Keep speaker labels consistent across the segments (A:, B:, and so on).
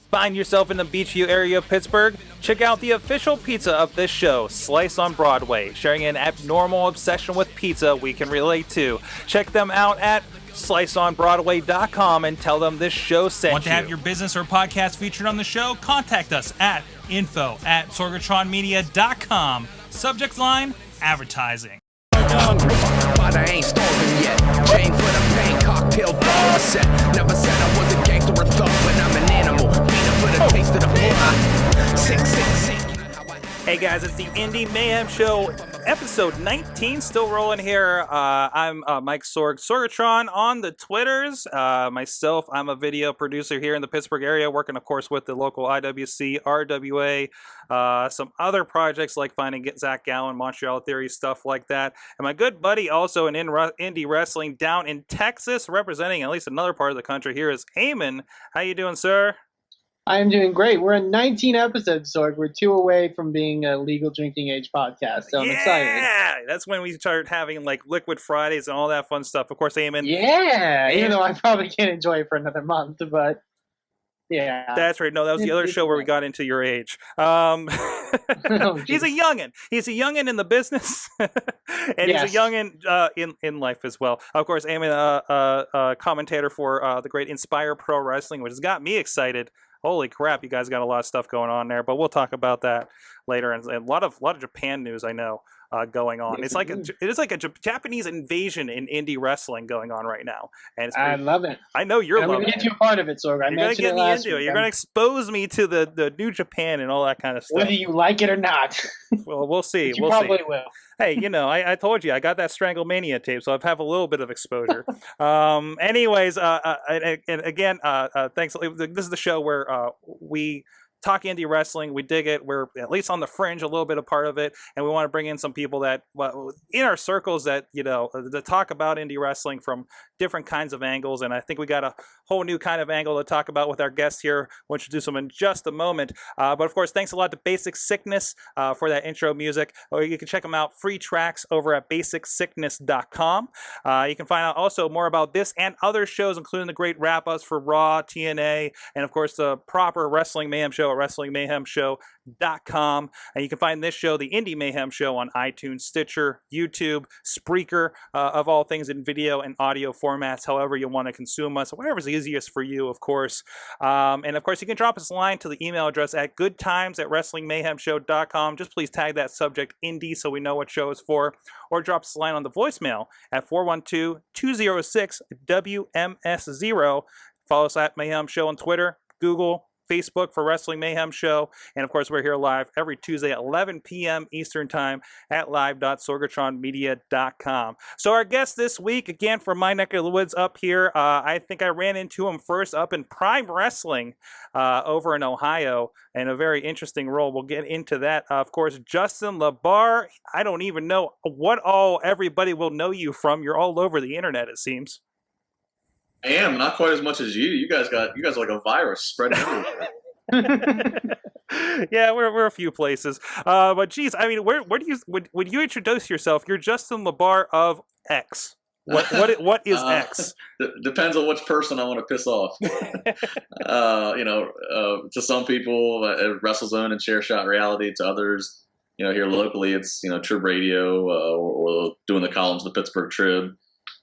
A: Find yourself in the Beachview area of Pittsburgh? Check out the official pizza of this show, Slice on Broadway, sharing an abnormal obsession with pizza we can relate to. Check them out at sliceonbroadway.com and tell them this show sent you.
B: Want to have your business or podcast featured on the show? Contact us at info@sorgatronmedia.com. Subject line, advertising.
C: Hungry, but I ain't starving yet. Chain for the pain, cocktail bar set. Never said I was a gangster or thug, but I'm an animal. Beating for the taste of the fly. Sick.
A: Hey guys, it's the Indy Mayhem Show, episode 19, still rolling here. I'm Mike Sorg, Sorgatron on the Twitters. Myself, I'm a video producer here in the Pittsburgh area, working, of course, with the local IWC, RWA, some other projects like finding Zach Gowen, Montreal Theory, stuff like that. And my good buddy also in indie wrestling down in Texas, representing at least another part of the country here, is Eamon. How you doing, sir?
D: I'm doing great. We're in 19 episodes, Sorg. We're 2 away from being a legal drinking age podcast, so I'm excited.
A: Yeah, that's when we started having like Liquid Fridays and all that fun stuff. Of course, Eamon.
D: Yeah, even though I probably can't enjoy it for another month, but yeah.
A: That's right. No, that was the other show where we got into your age. He's a youngin'. He's a youngin' in the business, and he's a youngin' in life as well. Of course, Eamon, commentator for the great Inspire Pro Wrestling, which has got me excited. Holy crap, you guys got a lot of stuff going on there, but we'll talk about that later. And a lot of Japan news I know going on. It is like a Japanese invasion in indie wrestling going on right now, and I love it. I know you're loving it. I'm going to
D: get you a part of it, Sorg. You're going to get me into it.
A: You're going to expose me to the New Japan and all that kind of stuff.
D: Whether you like it or not.
A: Well, we'll see.
D: You probably will.
A: Hey, I told you I got that Stranglemania tape, so I have a little bit of exposure. Anyways, and again, thanks. This is the show where we talk indie wrestling. We dig it. We're at least on the fringe, a little bit a part of it, and we want to bring in some people that, in our circles, that to talk about indie wrestling from different kinds of angles. And I think we got a whole new kind of angle to talk about with our guest here. We'll introduce them in just a moment. But of course, thanks a lot to Basic Sickness for that intro music. You can check them out, free tracks over at basicsickness.com. You can find out also more about this and other shows, including the great wrap-ups for Raw, TNA, and of course the proper Wrestling Mayhem Show at WrestlingMayhemShow.com. And you can find this show, the Indie Mayhem Show, on iTunes, Stitcher, YouTube, Spreaker, of all things in video and audio formats, however you want to consume us, whatever's easiest for you, of course. And of course, you can drop us a line to the email address at goodtimes@WrestlingMayhemShow.com. Just please tag that subject Indie so we know what show it's for, or drop us a line on the voicemail at 412-206-WMS0. Follow us at Mayhem Show on Twitter, Google, Facebook for Wrestling Mayhem Show. And of course, we're here live every Tuesday at 11 p.m. Eastern Time at live.sorgatronmedia.com. So our guest this week, again, from my neck of the woods up here, I think I ran into him first up in Prime Wrestling over in Ohio, in a very interesting role. We'll get into that. Of course, Justin LaBar. I don't even know what all everybody will know you from. You're all over the internet, it seems.
E: I am not quite as much as you. You guys are like a virus spreading everywhere.
A: Yeah, we're a few places. But geez, I mean, where do you would you introduce yourself? You're Justin LaBar of X. What is X?
E: Depends on which person I want to piss off. To some people, WrestleZone and Chair Shot Reality. To others, here locally, it's Trib Radio or doing the columns of the Pittsburgh Trib.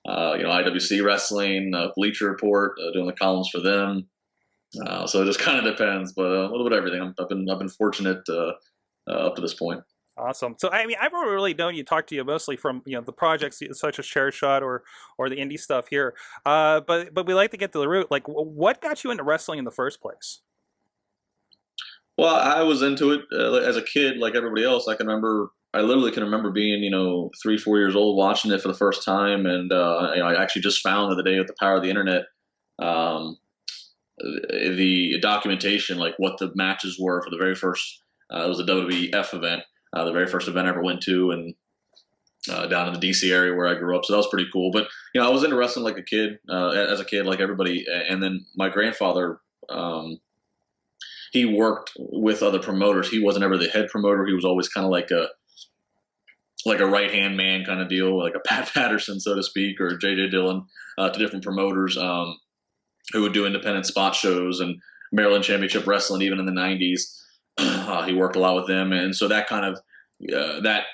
E: IWC Wrestling, Bleacher Report, doing the columns for them. So it just kind of depends, but a little bit of everything. I've been fortunate up to this point.
A: Awesome. So I mean, I've never really known you, talk to you mostly from the projects such as Chair Shot or the indie stuff here. But we like to get to the root. Like, what got you into wrestling in the first place?
E: Well, I was into it as a kid, like everybody else. I literally can remember being, 3-4 years old, watching it for the first time, and I actually just found the other day with the power of the internet, the documentation, like what the matches were for the very first. It was a WWF event, the very first event I ever went to, and down in the DC area where I grew up. So that was pretty cool. But I was into wrestling like a kid, like everybody. And then my grandfather, he worked with other promoters. He wasn't ever the head promoter. He was always kind of like a right-hand man kind of deal, like a Pat Patterson, so to speak, or J.J. Dillon, to different promoters who would do independent spot shows. And Maryland Championship Wrestling, even in the 90s. He worked a lot with them. And so that kind of, that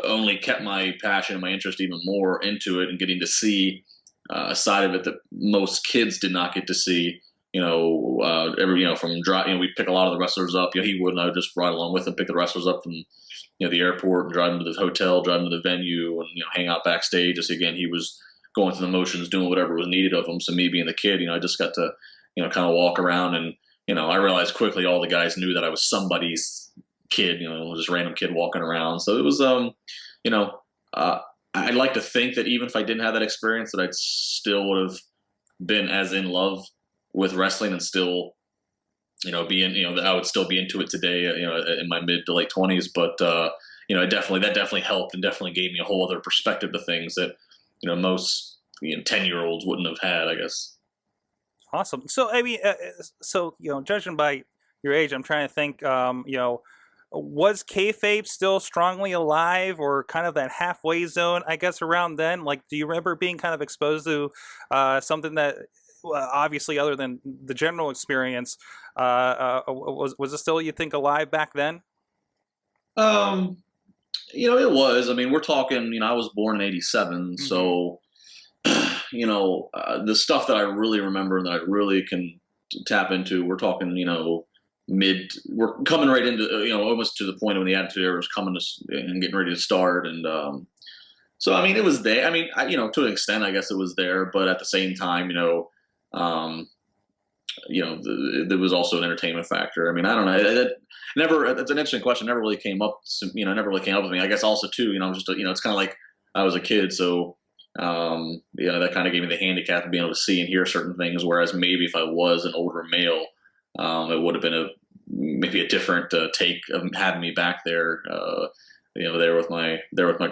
E: only kept my passion and my interest even more into it, and getting to see a side of it that most kids did not get to see. From we pick a lot of the wrestlers up. He would, and I would just ride along with him, pick the wrestlers up from the airport, and drive them to the hotel, drive them to the venue, and hang out backstage. Just again, he was going through the motions, doing whatever was needed of him. So me being the kid, I just got to kind of walk around, and I realized quickly all the guys knew that I was somebody's kid, just random kid walking around. So it was, I'd like to think that even if I didn't have that experience, that I'd still would have been as in love with wrestling, and still, that I would still be into it today, in my mid to late 20s. But, that definitely helped, and definitely gave me a whole other perspective to things that, most 10-year-olds wouldn't have had, I guess.
A: Awesome. So, I mean, judging by your age, I'm trying to think, was kayfabe still strongly alive, or kind of that halfway zone, I guess, around then? Like, do you remember being kind of exposed to something that, obviously, other than the general experience, was it still, you think, alive back then?
E: It was. I mean, we're talking, I was born in 87, mm-hmm. So, the stuff that I really remember and that I really can tap into, we're talking, we're coming right into, almost to the point when the Attitude Era was coming and getting ready to start. And so, I mean, it was there. I mean, to an extent, I guess it was there. But at the same time, there was also an entertainment factor. I mean, I don't know. It's an interesting question. Never really came up, never really came up with me. I guess also, too, just, it's kind of like I was a kid. So, that kind of gave me the handicap of being able to see and hear certain things. Whereas maybe if I was an older male, it would have been maybe a different take of having me back there, there with my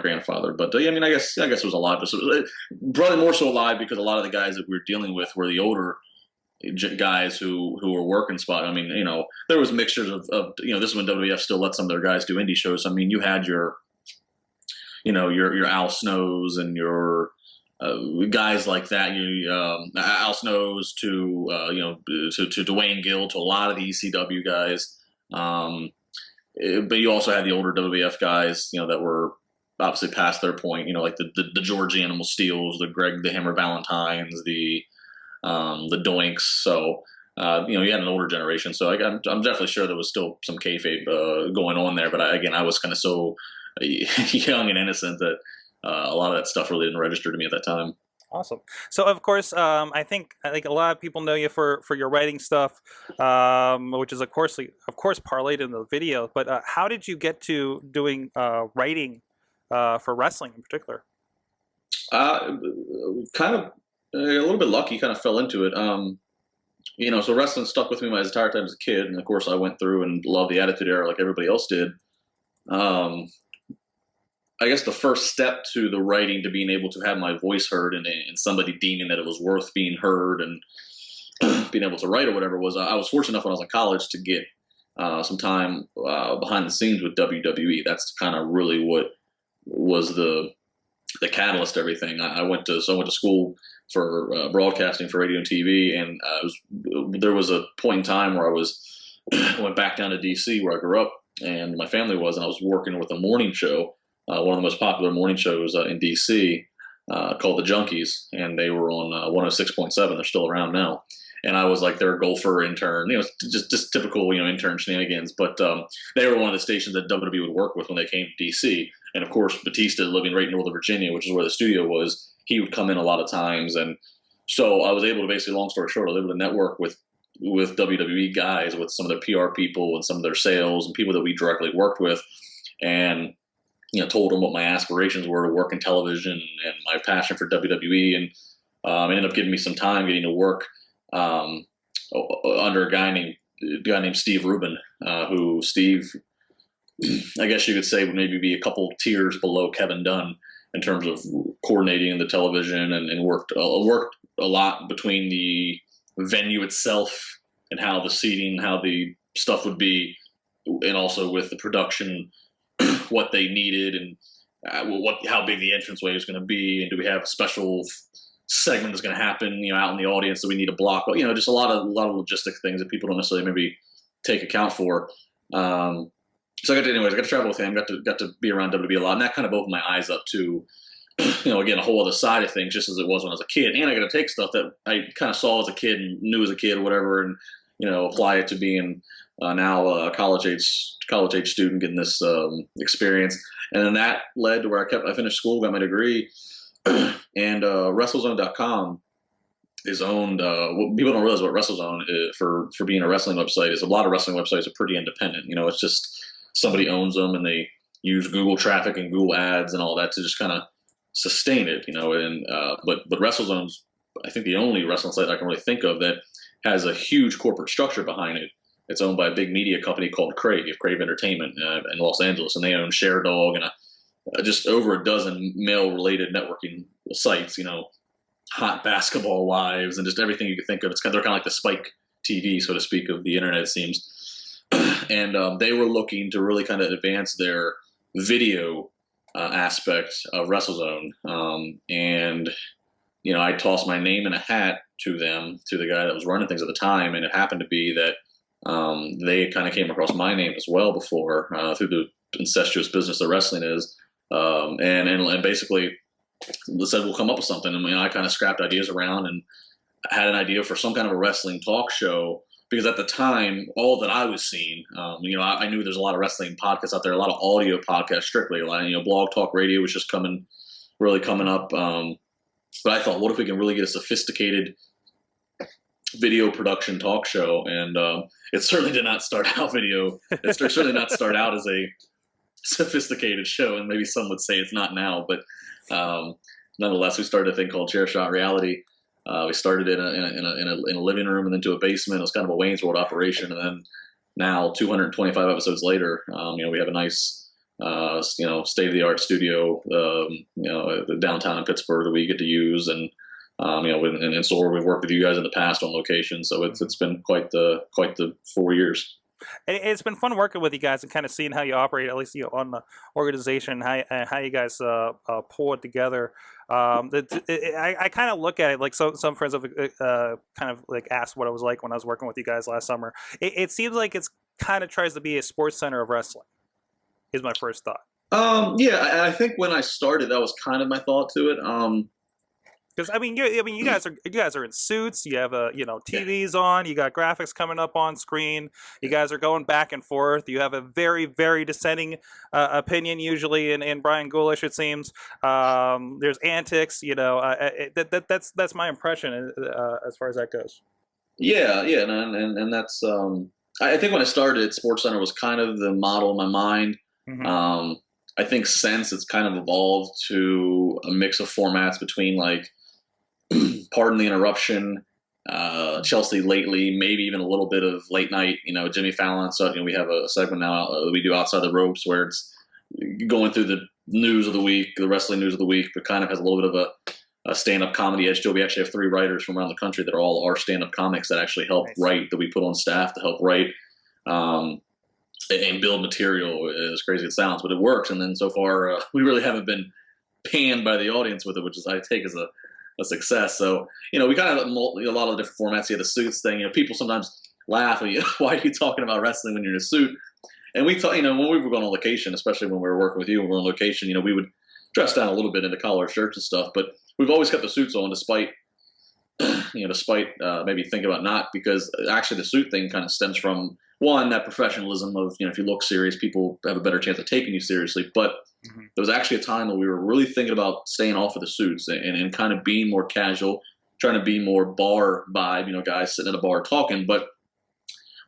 E: grandfather. But I mean, I guess it was alive, but probably more so alive because a lot of the guys that we were dealing with were the older guys who were working spot. I mean, there was mixtures of this is when WWF still let some of their guys do indie shows. I mean, you had your Al Snows and your guys like that, Al Snows to Dwayne Gill, to a lot of the ECW guys. But you also had the older WWF guys, that were obviously past their point, like the George Animal Steels, the Greg the Hammer Valentines, the Doinks. So, you had an older generation. So I'm definitely sure there was still some kayfabe going on there. But I was kind of so young and innocent that a lot of that stuff really didn't register to me at that time.
A: Awesome. So, of course, I think a lot of people know you for your writing stuff, which is of course parlayed in the video. But how did you get to doing writing for wrestling in particular?
E: Kind of a little bit lucky. Kind of fell into it. So wrestling stuck with me my entire time as a kid, and of course I went through and loved the Attitude Era like everybody else did. I guess the first step to the writing, to being able to have my voice heard and somebody deeming that it was worth being heard and being able to write or whatever, was I was fortunate enough when I was in college to get some time behind the scenes with WWE. That's kind of really what was the catalyst to everything. I went to school for broadcasting for radio and TV, and there was a point in time where I went back down to DC where I grew up and my family was, and I was working with a morning show. One of the most popular morning shows in D.C. Called The Junkies, and they were on 106.7. They're still around now. And I was like their gopher intern, just typical, intern shenanigans. But they were one of the stations that WWE would work with when they came to D.C. And, of course, Batista, living right in Northern Virginia, which is where the studio was, he would come in a lot of times. And so I was able to basically, long story short, I was able to network with WWE guys, with some of their PR people and some of their sales and people that we directly worked with. And told them what my aspirations were to work in television and my passion for WWE, and ended up giving me some time getting to work under a guy named Steve Rubin, who Steve, I guess you could say, would maybe be a couple tiers below Kevin Dunn in terms of coordinating the television, and worked a lot between the venue itself and how the seating, how the stuff would be, and also with the production, what they needed and how big the entranceway was going to be, and do we have special segment is going to happen, out in the audience that we need to block, just a lot of logistic things that people don't necessarily maybe take account for. So I got to travel with him, got to be around WWE a lot, and that kind of opened my eyes up to, again, a whole other side of things, just as it was when I was a kid. And I got to take stuff that I kind of saw as a kid and knew as a kid or whatever, and apply it to being now a college age student getting this experience. And then that led to where I finished school, got my degree, and WrestleZone.com is owned. People don't realize what WrestleZone is, for being a wrestling website is. A lot of wrestling websites are pretty independent. It's just somebody owns them and they use Google traffic and Google ads and all that to just kind of sustain it. But WrestleZone's, I think, the only wrestling site I can really think of that has a huge corporate structure behind it. It's owned by a big media company called Crave Entertainment in Los Angeles, and they own ShareDog and just over a dozen male-related networking sites. Hot Basketball Wives and just everything you could think of. They're kind of like the Spike TV, so to speak, of the internet, it seems. And they were looking to really kind of advance their video aspect of WrestleZone. And I tossed my name in a hat to them, to the guy that was running things at the time, and it happened to be that they kind of came across my name as well before through the incestuous business that wrestling is, and basically said we'll come up with something. And I kind of scrapped ideas around and had an idea for some kind of a wrestling talk show, because at the time, all that I was seeing, I knew there's a lot of wrestling podcasts out there, a lot of audio podcasts strictly, Blog Talk Radio was just really coming up. But I thought, what if we can really get a sophisticated video production talk show? And it certainly did not start out It certainly not start out as a sophisticated show, and maybe some would say it's not now, but nonetheless, we started a thing called Chair Shot Reality. We started in a living room and then to a basement. It was kind of a Wayne's World operation, and then now 225 episodes later, we have a nice state-of-the-art studio, downtown in Pittsburgh that we get to use, and and so we've worked with you guys in the past on location, so it's been quite the 4 years.
A: It's been fun working with you guys and kind of seeing how you operate, at least on the organization, how you guys pull it together. I kind of look at it like some friends have kind of like asked what it was like when I was working with you guys last summer. It seems like it's kind of tries to be a sports center of wrestling, is my first thought.
E: I think when I started, that was kind of my thought to it.
A: Because you guys are in suits. You have TVs on. You got graphics coming up on screen. You guys are going back and forth. You have a very, very dissenting opinion usually in Brian Goulash, it seems. There's antics. That's my impression as far as that goes. Yeah,
E: and that's I think when I started, SportsCenter was kind of the model in my mind. Mm-hmm. I think since it's kind of evolved to a mix of formats between like Pardon the Interruption, Chelsea Lately, maybe even a little bit of late night, Jimmy Fallon. So, we have a segment now that we do Outside the Ropes where it's going through the news of the week, the wrestling news of the week, but kind of has a little bit of a stand-up comedy edge to it. We actually have 3 writers from around the country that are all our stand-up comics that actually help write, that we put on staff to help write and build material, as crazy as it sounds, but it works. And then so far, we really haven't been panned by the audience with it, which is I take as a success. So, we kind of have a lot of different formats. You have the suits thing. People sometimes laugh at you. Why are you talking about wrestling when you're in a suit? And we thought, when we were going on location, especially when we were working with you, when we were on location, we would dress down a little bit into collar shirts and stuff, but we've always kept the suits on despite maybe thinking about not, because actually the suit thing kind of stems from, one, that professionalism of, if you look serious, people have a better chance of taking you seriously. But there was actually a time when we were really thinking about staying off of the suits and kind of being more casual, trying to be more bar vibe, guys sitting at a bar talking. But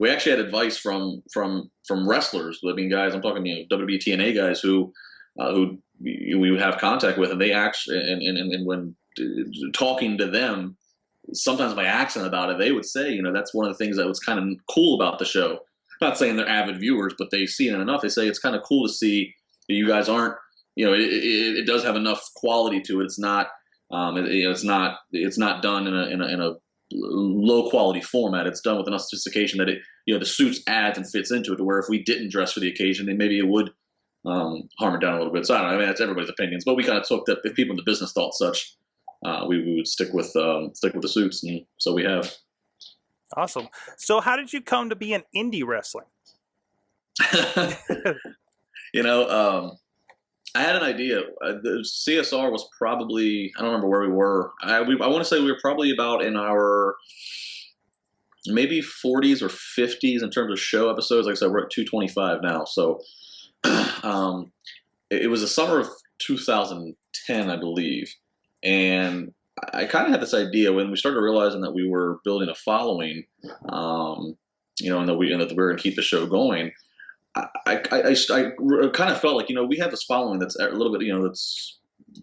E: we actually had advice from wrestlers. I mean, guys, I'm talking, WWE TNA guys who we would have contact with, and they actually, and when talking to them, sometimes my accent about it, they would say, that's one of the things that was kind of cool about the show. I'm not saying they're avid viewers, but they've seen it enough. They say it's kind of cool to see that you guys aren't, it does have enough quality to it. It's not, it's not done in a low quality format. It's done with enough sophistication that it, the suits adds and fits into it, to where if we didn't dress for the occasion, then maybe it would harm it down a little bit. So I don't know. I mean, that's everybody's opinions, but we kind of took that if people in the business thought such. we would stick with the suits, and so we have.
A: Awesome. So how did you come to be in indie wrestling?
E: I had an idea. The CSR was probably, I don't remember where we were. I want to say we were probably about in our maybe 40s or 50s in terms of show episodes. Like I said, we're at 225 now. So it was the summer of 2010, I believe. And I kind of had this idea when we started realizing that we were building a following, and that we were going to keep the show going. I kind of felt like, we have this following that's a little bit, that's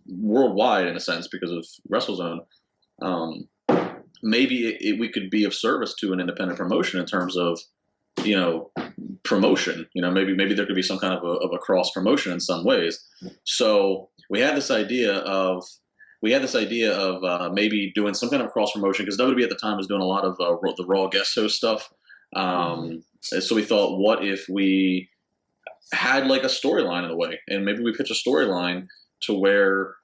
E: worldwide in a sense because of WrestleZone. Maybe we could be of service to an independent promotion in terms of, promotion. Maybe there could be some kind of a cross promotion in some ways. So we had this idea of maybe doing some kind of cross promotion because WWE at the time was doing a lot of the Raw guest host stuff. So we thought, what if we had like a storyline in a way, and maybe we pitch a storyline to where,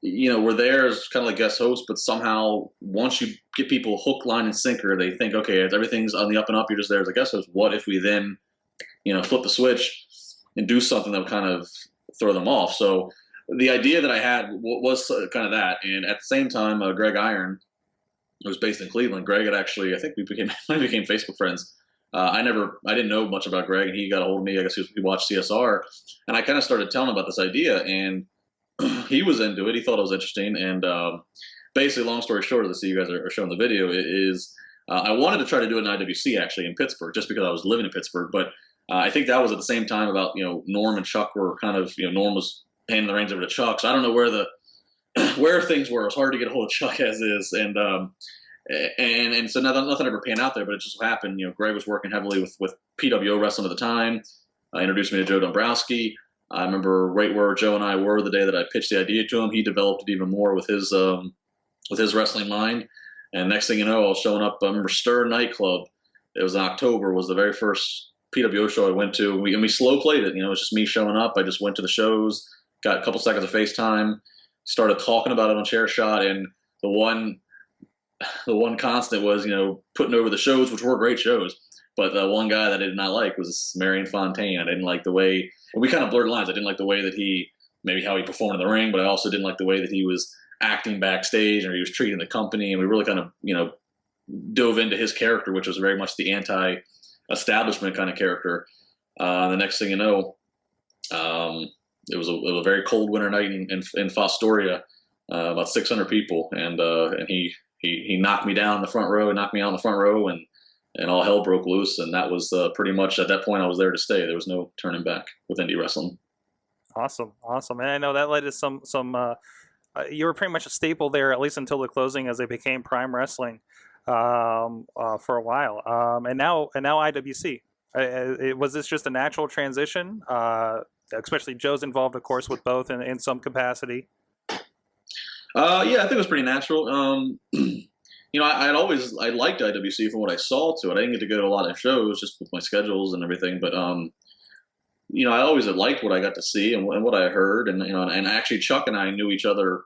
E: we're there as kind of like guest hosts, but somehow once you get people hook, line, and sinker, they think, okay, if everything's on the up and up, you're just there as a guest host. What if we then, flip the switch and do something that would kind of throw them off? So the idea that I had was kind of that, and at the same time, Greg Iron, who was based in Cleveland. Greg had actually, I think we became Facebook friends. I didn't know much about Greg, and he got a hold of me. I guess he watched CSR, and I kind of started telling him about this idea, and he was into it. He thought it was interesting, and basically, long story short, as you guys are showing the video, is I wanted to try to do it in IWC actually in Pittsburgh, just because I was living in Pittsburgh. But I think that was at the same time about Norm and Chuck were kind of Norm was handing the reins over to Chuck, so I don't know where things were. It was hard to get a hold of Chuck as is, and so nothing ever panned out there, but it just happened. Greg was working heavily with PWO wrestling at the time. Introduced me to Joe Dombrowski. I remember right where Joe and I were the day that I pitched the idea to him. He developed it even more with his wrestling mind. And next thing you know, I was showing up. I remember Stir nightclub. It was in October. Was the very first PWO show I went to. And we slow played it. It was just me showing up. I just went to the shows, got a couple seconds of FaceTime, started talking about it on Chair Shot, and the one constant was, putting over the shows, which were great shows. But the one guy that I did not like was Marion Fontaine. I didn't like the way, and we kind of blurred lines. I didn't like the way that how he performed in the ring, but I also didn't like the way that he was acting backstage or he was treating the company. And we really kind of, dove into his character, which was very much the anti-establishment kind of character. The next thing you know, it was a very cold winter night in Fostoria, about 600 people, and he knocked me down in the front row, knocked me out in the front row, and all hell broke loose. And that was pretty much, at that point, I was there to stay. There was no turning back with indie wrestling. Awesome. And I know that led to some you were pretty much a staple there, at least until the closing, as they became Prime Wrestling for a while. And now IWC. Was this just a natural transition? Especially Joe's involved, of course, with both in some capacity. Yeah, I think it was pretty natural. I liked IWC from what I saw to it. I didn't get to go to a lot of shows just with my schedules and everything, but I always liked what I got to see and what I heard, and actually Chuck and I knew each other.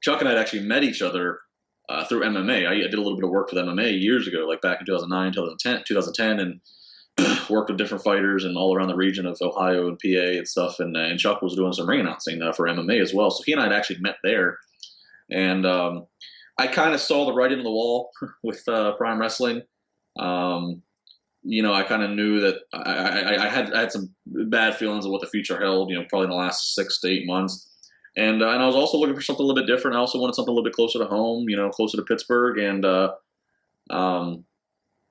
E: Chuck and I had actually met each other through MMA. I did a little bit of work with MMA years ago, like back in 2009, 2010, and worked with different fighters and all around the region of Ohio and PA and stuff. And Chuck was doing some ring announcing for MMA as well. So he and I had actually met there. And I kind of saw the writing on the wall with Prime Wrestling. I kind of knew that I had some bad feelings of what the future held, probably in the last 6 to 8 months. And I was also looking for something a little bit different. I also wanted something a little bit closer to home, closer to Pittsburgh. And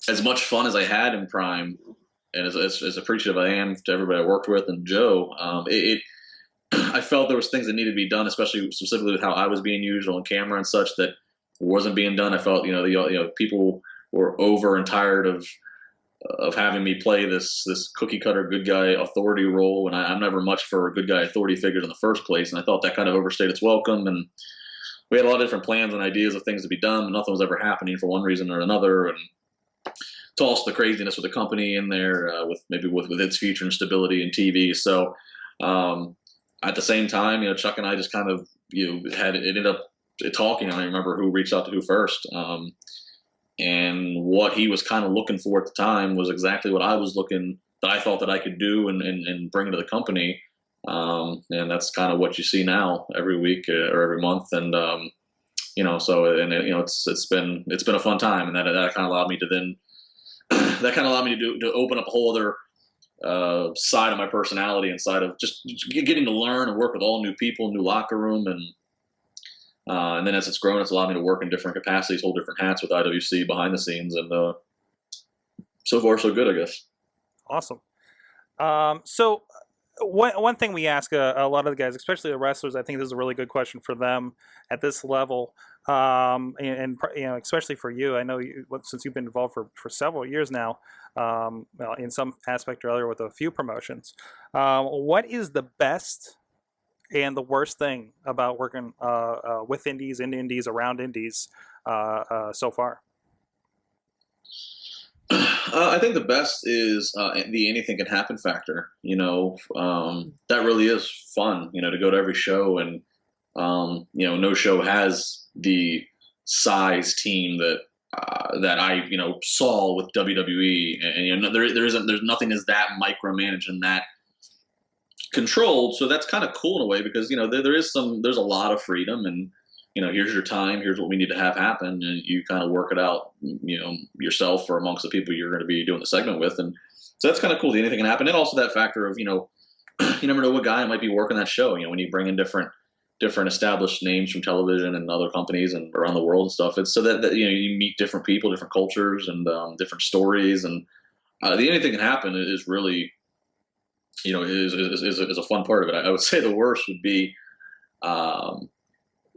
E: as much fun as I had in Prime, and as appreciative I am to everybody I worked with and Joe, I felt there was things that needed to be done, especially specifically with how I was being used on camera and such, that wasn't being done. I felt, people were over and tired of having me play this cookie cutter good guy authority role, and I'm never much for good guy authority figures in the first place, and I thought that kind of overstayed its welcome. And we had a lot of different plans and ideas of things to be done, but nothing was ever happening for one reason or another. And to also the craziness with the company in there, with its future and stability in TV. So at the same time, Chuck and I just kind of it ended up talking. I don't remember who reached out to who first. And what he was kind of looking for at the time was exactly what that I thought that I could do and bring to the company. And that's kind of what you see now every week or every month. And, it's been a fun time. And that kind of allowed me to to open up a whole other side of my personality, and side of just getting to learn and work with all new people, new locker room. And then as it's grown, it's allowed me to work in different capacities, hold different hats with IWC behind the scenes. And so far, so good, I guess.
A: Awesome. So one thing we ask a lot of the guys, especially the wrestlers, I think this is a really good question for them at this level, and especially for you. I know since you've been involved for several years now, in some aspect or other with a few promotions. What is the best and the worst thing about working with indies, in indies, around indies so far?
E: I think the best is the anything can happen factor. That really is fun, to go to every show, and no show has the size team that I saw with WWE, and there's nothing is that micromanaged and that controlled. So that's kind of cool in a way, because there's a lot of freedom, and here's your time, here's what we need to have happen, and you kind of work it out, yourself or amongst the people you're going to be doing the segment with. And so that's kind of cool. Anything can happen. And also that factor of, you never know what guy might be working that show. When you bring in different established names from television and other companies and around the world and stuff, it's so that you meet different people, different cultures, and different stories. And the anything can happen is really, is a fun part of it. I would say the worst would be,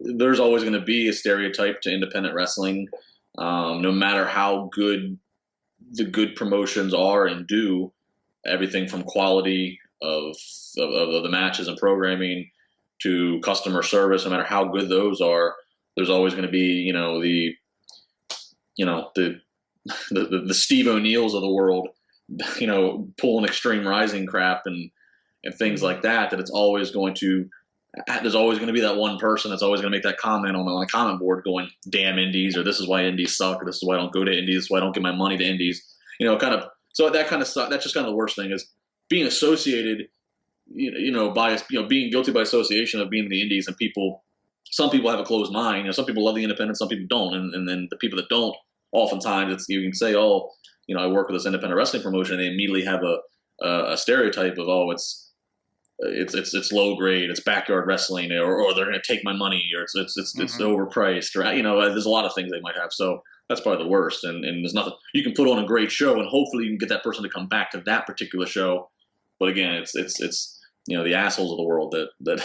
E: there's always going to be a stereotype to independent wrestling, no matter how good the good promotions are and do. Everything from quality of the matches and programming to customer service, no matter how good those are, there's always going to be, the Steve O'Neills of the world, pulling Extreme Rising crap and things like that. That it's always going to. There's always going to be that one person that's always going to make that comment on a comment board going, damn indies, or this is why indies suck, or this is why I don't go to indies, this is why I don't give my money to indies. So that kind of stuff, that's just kind of the worst thing, is being associated, being guilty by association of being in the indies. And some people have a closed mind. Some people love the independents, some people don't. And then the people that don't, oftentimes you can say, I work with this independent wrestling promotion, and they immediately have a stereotype of, it's low grade, it's backyard wrestling, or they're going to take my money, or it's overpriced, or there's a lot of things they might have. So that's probably the worst. And there's nothing you can put on a great show, and hopefully you can get that person to come back to that particular show. But again, it's the assholes of the world that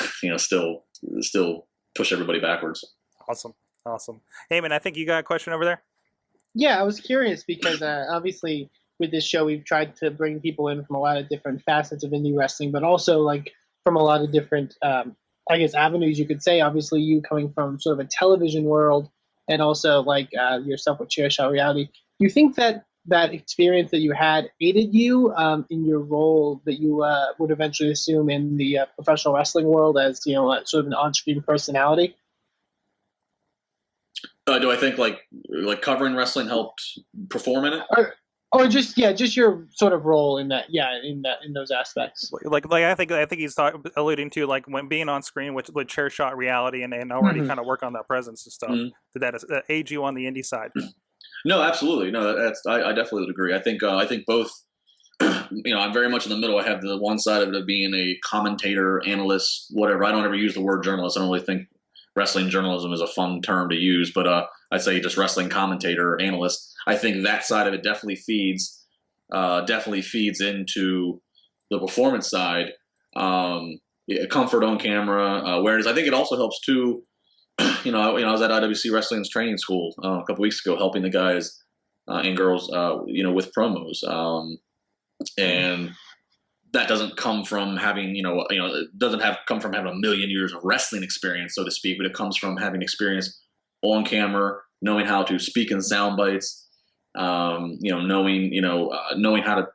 E: still push everybody backwards.
A: Awesome. Eamon, I think you got a question over there.
D: Yeah, I was curious because obviously, with this show, we've tried to bring people in from a lot of different facets of indie wrestling, but also from a lot of different, avenues, you could say. Obviously, you coming from sort of a television world, and also yourself with Chairshot Reality. Do you think that experience that you had aided you in your role that you would eventually assume in the professional wrestling world as sort of an on-screen personality?
E: Do I think covering wrestling helped perform in it?
D: Or just your sort of role in that, in those aspects.
A: I think he's alluding to when being on screen with Chairshot Reality and already kind of work on that presence and stuff. Mm-hmm. Did that aid you on the indie side?
E: No, absolutely. No, I definitely would agree. I think both. I'm very much in the middle. I have the one side of it of being a commentator, analyst, whatever. I don't ever use the word journalist. I don't really think wrestling journalism is a fun term to use, but I'd say just wrestling commentator, analyst. I think that side of it definitely feeds into the performance side. Comfort on camera, awareness. I think it also helps too. I was at IWC Wrestling's training school a couple weeks ago, helping the guys and girls, with promos. And that doesn't come from having, come from having a million years of wrestling experience, so to speak, but it comes from having experience on camera, knowing how to speak in sound bites, knowing how to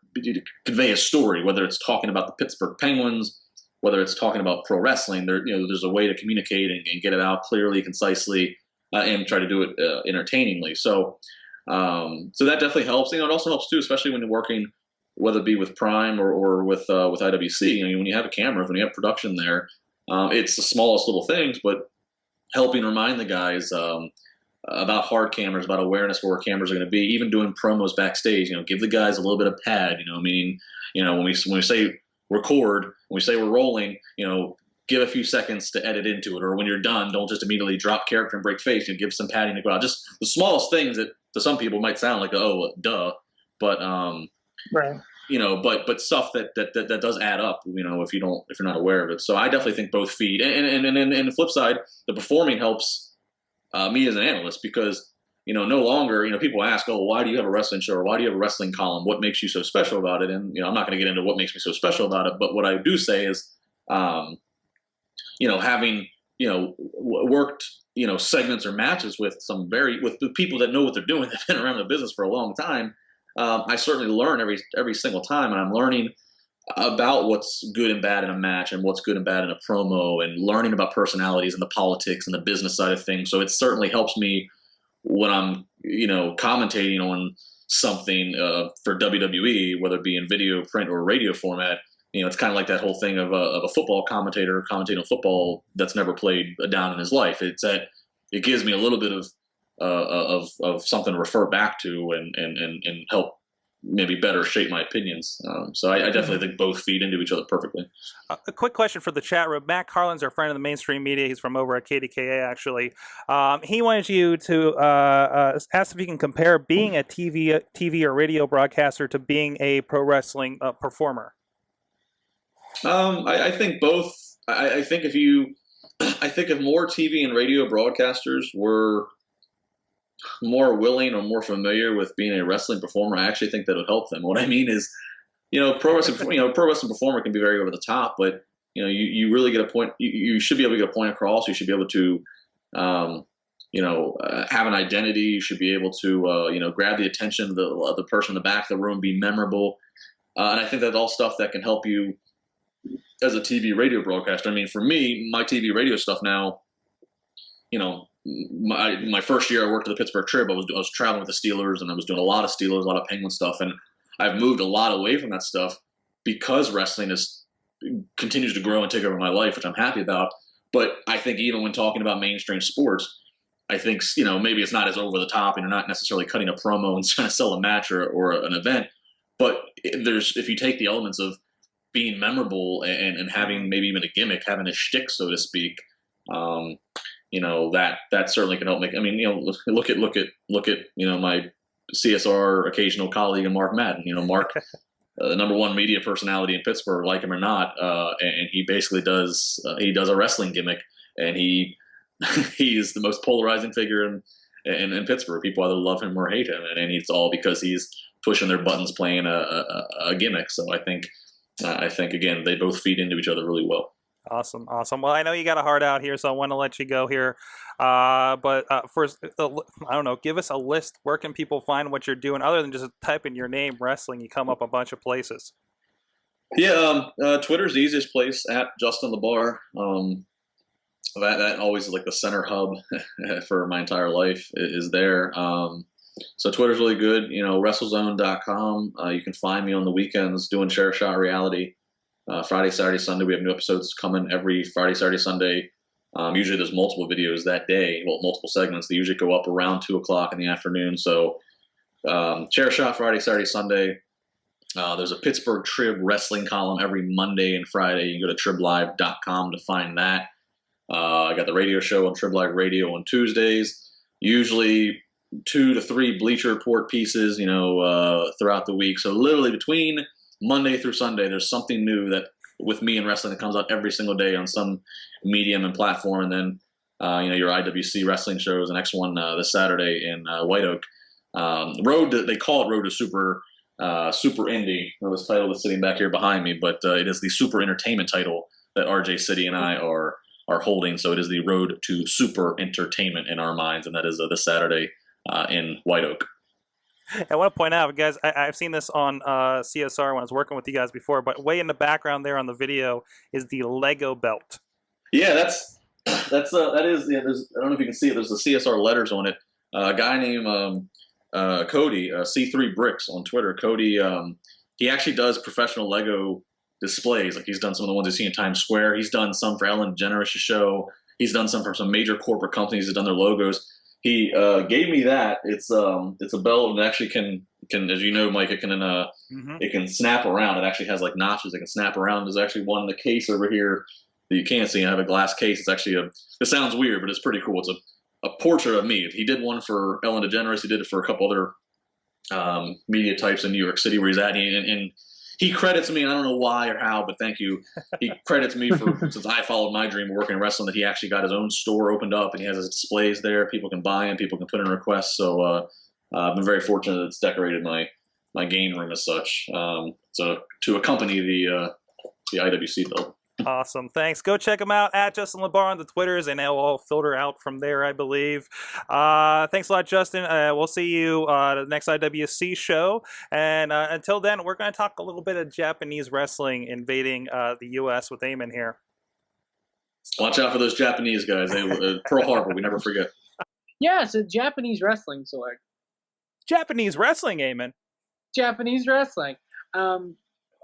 E: convey a story, whether it's talking about the Pittsburgh Penguins, whether it's talking about pro wrestling, there's a way to communicate and get it out clearly, concisely, and try to do it entertainingly. So that definitely helps. It also helps too, especially when you're working, whether it be with Prime or with IWC. When you have a camera, when you have production there, it's the smallest little things, but helping remind the guys about hard cameras, about awareness for where cameras are going to be, even doing promos backstage. Give the guys a little bit of pad. Meaning, when we say record, when we say we're rolling, give a few seconds to edit into it, or when you're done, don't just immediately drop character and break face. Give some padding to go out. Just the smallest things that to some people might sound like, oh, duh, but
D: right.
E: But stuff that does add up, if you're not aware of it. So I definitely think both feed, and the flip side, the performing helps me as an analyst, because no longer people ask, oh, why do you have a wrestling show, or why do you have a wrestling column? What makes you so special about it? And I'm not going to get into what makes me so special about it, but what I do say is, having worked segments or matches with the people that know what they're doing, that've been around the business for a long time. I certainly learn every single time, and I'm learning about what's good and bad in a match, and what's good and bad in a promo, and learning about personalities and the politics and the business side of things. So it certainly helps me when I'm, commentating on something for WWE, whether it be in video, print, or radio format. It's kind of like that whole thing of a football commentator commentating football that's never played a down in his life. It's that it gives me a little bit of something to refer back to and help maybe better shape my opinions. So I definitely think both feed into each other perfectly.
A: A quick question for the chat room. Matt Carlin's our friend of the mainstream media. He's from over at KDKA, actually. He wanted you to ask if you can compare being a TV or radio broadcaster to being a pro wrestling performer.
E: I think both. I think if more TV and radio broadcasters were more willing or more familiar with being a wrestling performer, I actually think that would help them. What I mean is, pro wrestling performer can be very over the top, but you really get a point. You should be able to get a point across. You should be able to, have an identity. You should be able to, grab the attention of the person in the back of the room, be memorable, and I think that's all stuff that can help you as a TV radio broadcaster. For me, my TV radio stuff now, my first year I worked at the Pittsburgh Trib, I was traveling with the Steelers, and I was doing a lot of Steelers, a lot of Penguin stuff, and I've moved a lot away from that stuff because wrestling continues to grow and take over my life, which I'm happy about. But I think even when talking about mainstream sports, I think maybe it's not as over the top, and you're not necessarily cutting a promo and trying to sell a match or an event. But if you take the elements of being memorable and having maybe even a gimmick, having a shtick, so to speak, that certainly can help make. Look at my CSR occasional colleague and Mark Madden. Mark, the number one media personality in Pittsburgh, like him or not, and he basically does a wrestling gimmick, and he is the most polarizing figure in Pittsburgh. People either love him or hate him, and it's all because he's pushing their buttons, playing a gimmick. So I think again, they both feed into each other really well.
A: Awesome. Well, I know you got a heart out here, so I want to let you go here. But first, I don't know, give us a list. Where can people find what you're doing other than just type in your name, wrestling? You come up a bunch of places.
E: Yeah, Twitter's the easiest place, at Justin LaBar. That always is like the center hub for my entire life is there. So Twitter's really good. WrestleZone.com. You can find me on the weekends doing Share Shot Reality. Friday, Saturday, Sunday. We have new episodes coming every Friday, Saturday, Sunday. Usually there's multiple videos that day, multiple segments. They usually go up around 2:00 in the afternoon. So Chair Shot Friday, Saturday, Sunday. There's a Pittsburgh Trib wrestling column every Monday and Friday. You can go to TribLive.com to find that. I got the radio show on TribLive Radio on Tuesdays. Usually 2 to 3 Bleacher Report pieces, throughout the week. So literally between Monday through Sunday, there's something new that with me and wrestling that comes out every single day on some medium and platform. And then, your IWC wrestling shows, the next one this Saturday in White Oak. They call it Road to Super Indy. This title is sitting back here behind me, but it is the Super Entertainment title that RJ City and I are holding. So it is the Road to Super Entertainment in our minds, and that is this Saturday in White Oak.
A: I want to point out, guys, I've seen this on CSR when I was working with you guys before, but way in the background there on the video is the Lego belt.
E: Yeah, that is. Yeah, there's, I don't know if you can see it. There's the CSR letters on it. A guy named Cody, C3 Bricks on Twitter. Cody, he actually does professional Lego displays. Like he's done some of the ones you see in Times Square. He's done some for Ellen DeGeneres' show. He's done some for some major corporate companies. He's done their logos. He gave me that. It's a belt and actually can as you know, Mike, it can snap around. It actually has like notches that can snap around. There's actually one in the case over here that you can't see. I have a glass case. It's actually it sounds weird, but it's pretty cool. It's a portrait of me. He did one for Ellen DeGeneres. He did it for a couple other media types in New York City where he's at. And he credits me, and I don't know why or how, but thank you. He credits me for, since I followed my dream of working in wrestling, that he actually got his own store opened up, and he has his displays there. People can buy them. People can put in requests. So I've been very fortunate that it's decorated my game room as such. So to accompany the IWC belt.
A: Awesome. Thanks. Go check him out at Justin LaBar on the Twitters, and it'll all filter out from there, I believe. Thanks a lot, Justin. We'll see you at the next IWC show. And until then, we're going to talk a little bit of Japanese wrestling invading the U.S. with Eamon here.
E: Watch out for those Japanese guys. Pearl Harbor, we never forget.
D: Yeah, so Japanese wrestling, Sorg.
A: Japanese wrestling, Eamon.
D: Japanese wrestling.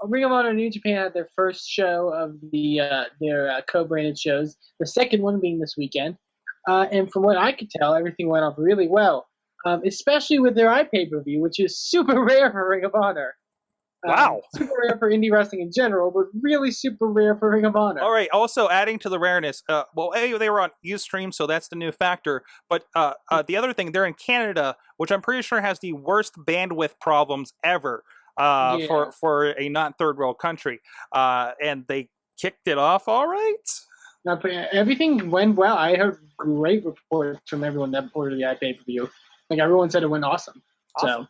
D: Ring of Honor New Japan had their first show of their co-branded shows, the second one being this weekend. And from what I could tell, everything went off really well, especially with their iPay-per-view, which is super rare for Ring of Honor.
A: Wow.
D: Super rare for indie wrestling in general, but really super rare for Ring of Honor.
A: All right. Also, adding to the rareness, they were on Ustream, so that's the new factor. But the other thing, they're in Canada, which I'm pretty sure has the worst bandwidth problems ever. For a not third world country, and they kicked it off all right.
D: Now, everything went well. I heard great reports from everyone that ordered the iPay-per-view. Like everyone said, it went awesome. So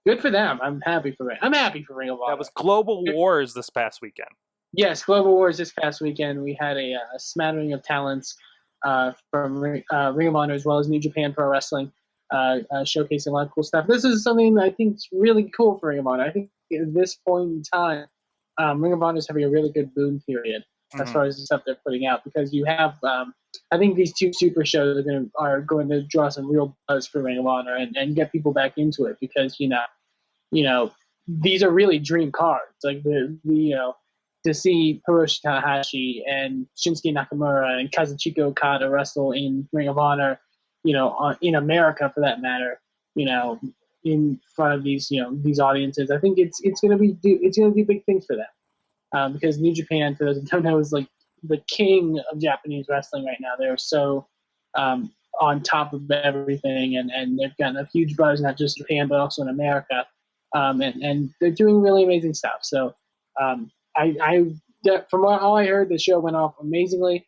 D: good for them. I'm happy for Ring of Honor.
A: That was Global Wars this past weekend.
D: Yes, Global Wars this past weekend. We had a smattering of talents from Ring of Honor as well as New Japan Pro Wrestling. Showcasing a lot of cool stuff. This is something I think is really cool for Ring of Honor. I think at this point in time, Ring of Honor is having a really good boom period as far as the stuff they're putting out, because you have, I think these two super shows are going to draw some real buzz for Ring of Honor and get people back into it, because you know these are really dream cards. Like to see Hiroshi Tanahashi and Shinsuke Nakamura and Kazuchika Okada wrestle in Ring of Honor. In America, for that matter, in front of these audiences, I think it's going to do big things for them, because New Japan, for those who don't know, is like the king of Japanese wrestling right now. They're so on top of everything, and they've gotten a huge buzz, not just Japan but also in America, and they're doing really amazing stuff. So from all I heard, the show went off amazingly.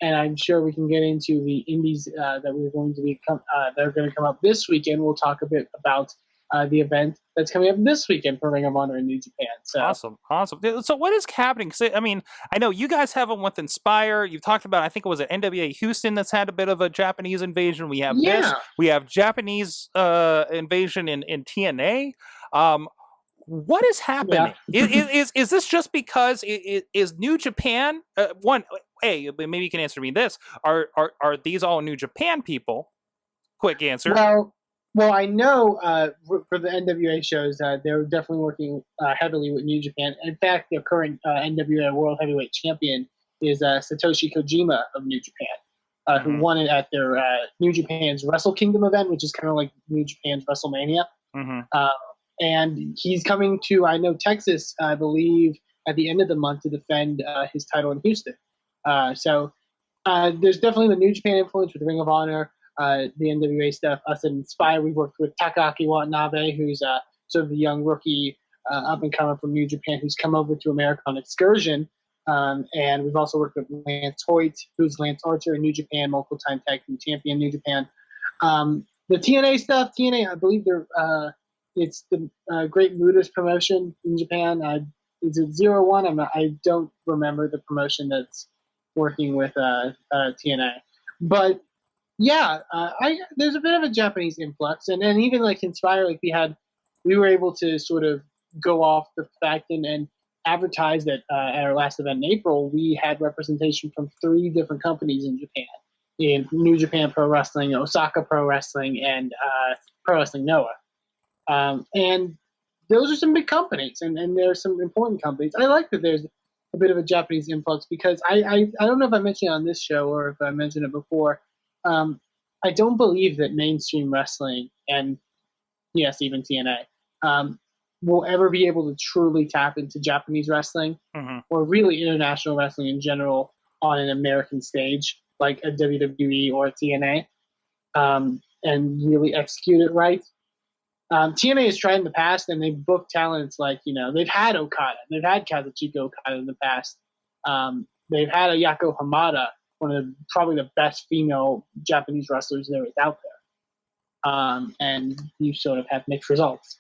D: And I'm sure we can get into the indies that are going to come up this weekend. We'll talk a bit about the event that's coming up this weekend for Ring of Honor in New Japan. So
A: awesome. So what is happening? I mean, I know you guys have them with Inspire. You've talked about, I think it was at NWA Houston that's had a bit of a Japanese invasion. We have this. We have Japanese invasion in TNA. What is happening? Yeah. Is this just because is New Japan one? Maybe you can answer me this: Are these all New Japan people? Quick answer.
D: Well, I know for the NWA shows, they're definitely working heavily with New Japan. In fact, their current NWA World Heavyweight Champion is Satoshi Kojima of New Japan, who won it at their New Japan's Wrestle Kingdom event, which is kind of like New Japan's WrestleMania. And he's coming to, I know, Texas, I believe, at the end of the month to defend his title in Houston. So there's definitely the New Japan influence with Ring of Honor, the NWA stuff. Us at Inspire, we've worked with Takaaki Watanabe, who's sort of the young rookie up-and-comer from New Japan who's come over to America on excursion. And we've also worked with Lance Hoyt, who's Lance Archer in New Japan, multiple-time tag team champion in New Japan. The TNA stuff, I believe they're... it's the Great Muda's promotion in Japan. Is it 01? I don't remember the promotion that's working with TNA. But Yeah, there's a bit of a Japanese influx, and even like Inspire, like we were able to sort of go off the fact and advertise that at our last event in April, we had representation from 3 different companies in Japan, in New Japan Pro Wrestling, Osaka Pro Wrestling, and Pro Wrestling Noah. And those are some big companies, and there are some important companies. I like that there's a bit of a Japanese influx because I don't know if I mentioned it on this show or if I mentioned it before. I don't believe that mainstream wrestling and yes, even TNA will ever be able to truly tap into Japanese wrestling or really international wrestling in general on an American stage like a WWE or a TNA and really execute it right. TNA has tried in the past, and they've booked talents like, they've had Okada. They've had Kazuchika Okada in the past. They've had a Yako Hamada, one of probably the best female Japanese wrestlers there is out there. And you sort of have mixed results.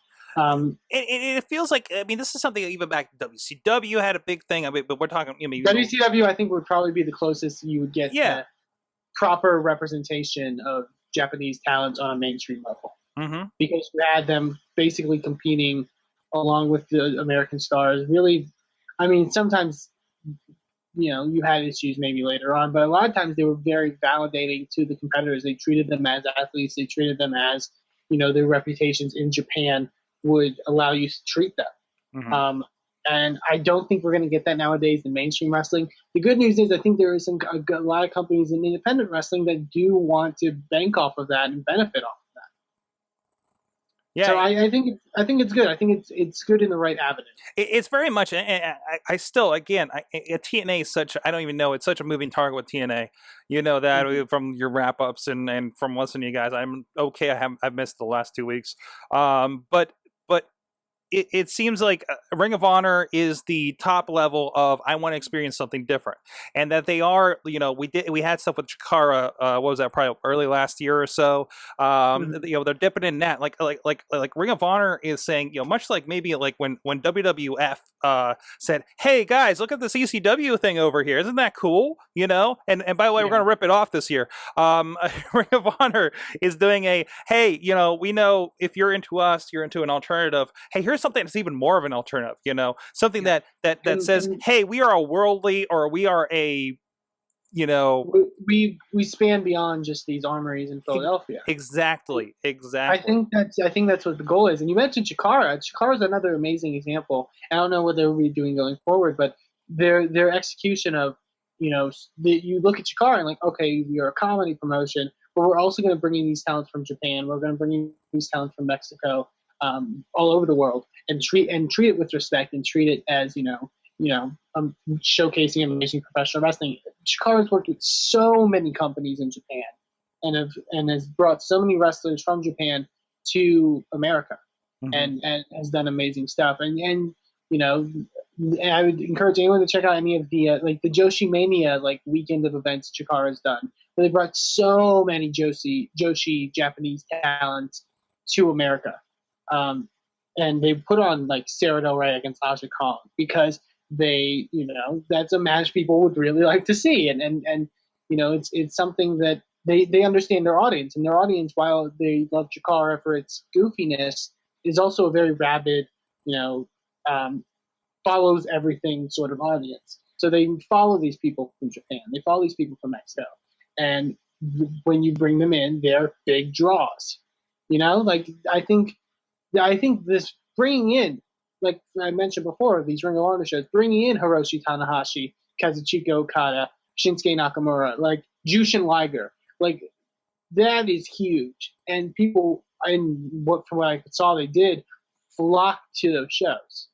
A: It feels like, I mean, this is something even back WCW had a big thing. I mean, but we're talking,
D: WCW, I think, would probably be the closest you would get to proper representation of Japanese talent on a mainstream level. Because you had them basically competing along with the American stars. Really, I mean, sometimes, you had issues maybe later on, but a lot of times they were very validating to the competitors. They treated them as athletes. They treated them as, their reputations in Japan would allow you to treat them. And I don't think we're going to get that nowadays in mainstream wrestling. The good news is I think there is a lot of companies in independent wrestling that do want to bank off of that and benefit off.
A: Yeah,
D: so I think it's good. I think it's good in the right avenue.
A: It's very much. I still, again, TNA is such. I don't even know. It's such a moving target with TNA. You know that from your wrap ups and from listening to you guys. I'm okay. I've missed the last 2 weeks. But it seems like Ring of Honor is the top level of I want to experience something different, and that they are. We had stuff with Chikara. What was that? Probably early last year or so. They're dipping in that. Like Ring of Honor is saying, much like maybe like when WWF said, "Hey guys, look at this ECW thing over here. Isn't that cool?" And by the way, we're going to rip it off this year. Ring of Honor is doing a, hey, we know if you're into us, you're into an alternative. Hey, here's something that's even more of an alternative, something that says, hey, we are a worldly, or we are a,
D: we span beyond just these armories in Philadelphia.
A: Exactly.
D: I think that's what the goal is. And you mentioned Chikara. Chikara is another amazing example. I don't know what they'll be doing going forward, but their execution of, you look at Chikara and like, okay, we are a comedy promotion, but we're also going to bring in these talents from Japan. We're going to bring in these talents from Mexico. All over the world, and treat it with respect, and treat it as showcasing amazing professional wrestling. Chikara's worked with so many companies in Japan, and has brought so many wrestlers from Japan to America, and has done amazing stuff. And I would encourage anyone to check out any of the the Joshi Mania weekend of events Chikara's done, where they brought so many Joshi Japanese talents to America. And they put on Sarah Del Rey against Aja Kong because they, that's a match people would really like to see. And it's something that they understand their audience, and their audience, while they love Chikara for its goofiness, is also a very rabid, follows everything sort of audience. So they follow these people from Japan. They follow these people from Mexico. And when you bring them in, they're big draws. I think this bringing in, like I mentioned before, these Ring of Honor shows, bringing in Hiroshi Tanahashi, Kazuchika Okada, Shinsuke Nakamura, Jushin Liger, that is huge. And people, from what I saw they did, flock to those shows.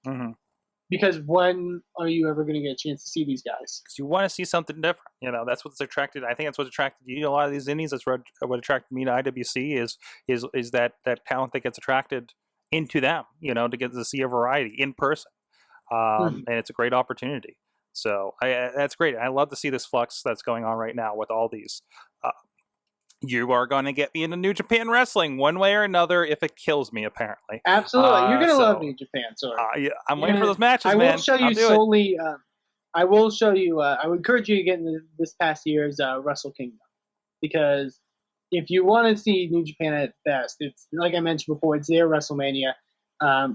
D: Because when are you ever going to get a chance to see these guys?
A: Because you want to see something different. That's what's attracted. I think that's what attracted you. A lot of these indies. That's what attracted me to IWC is that talent that gets attracted into them. To get to see a variety in person, and it's a great opportunity. So that's great. I love to see this flux that's going on right now with all these. You are going to get me into New Japan Wrestling one way or another if it kills me, apparently.
D: Absolutely. You're going to love New Japan. So
A: I'm waiting for those matches, man.
D: I will show you solely. I will show you. I would encourage you to get into this past year's Wrestle Kingdom, because if you want to see New Japan at best, it's like I mentioned before, it's their WrestleMania.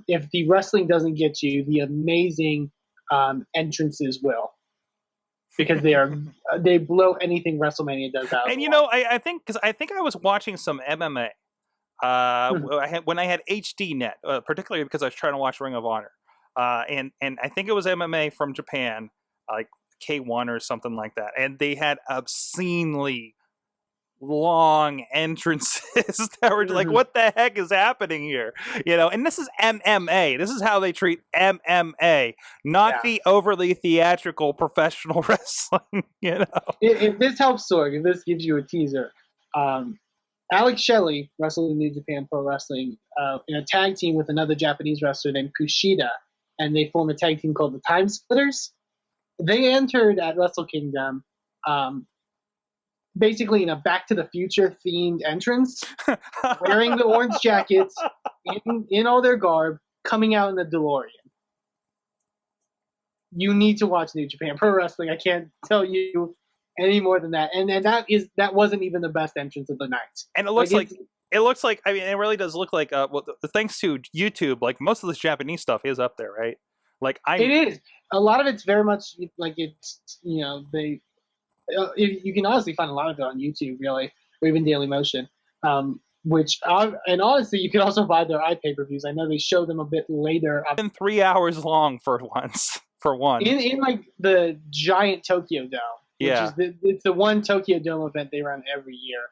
D: If the wrestling doesn't get you, the amazing entrances will, because they blow anything WrestleMania does out.
A: And I think I was watching some MMA when I had HD net, particularly because I was trying to watch Ring of Honor, and I think it was MMA from Japan, like K1 or something like that, and they had obscenely long entrances that were like, what the heck is happening here? And this is MMA. This is how they treat MMA, not the overly theatrical professional wrestling.
D: If this helps, Sorg, if this gives you a teaser, Alex Shelley wrestled in New Japan Pro Wrestling in a tag team with another Japanese wrestler named Kushida, and they form a tag team called the Time Splitters. They entered at Wrestle Kingdom basically in a Back to the Future themed entrance, wearing the orange jackets, in all their garb, coming out in the DeLorean. You need to watch New Japan Pro Wrestling. I can't tell you any more than that. And that wasn't even the best entrance of the night.
A: And it looks like I mean, it really does look like thanks to YouTube, like most of this Japanese stuff is up there, right? It is. A lot of it's very much like it's you can honestly find a lot of it on YouTube, really, or even Daily Motion. And honestly, you can also buy their iPay-per-views. I know they show them a bit later. Been 3 hours long for one.
D: In like the giant Tokyo Dome. It's the one Tokyo Dome event they run every year,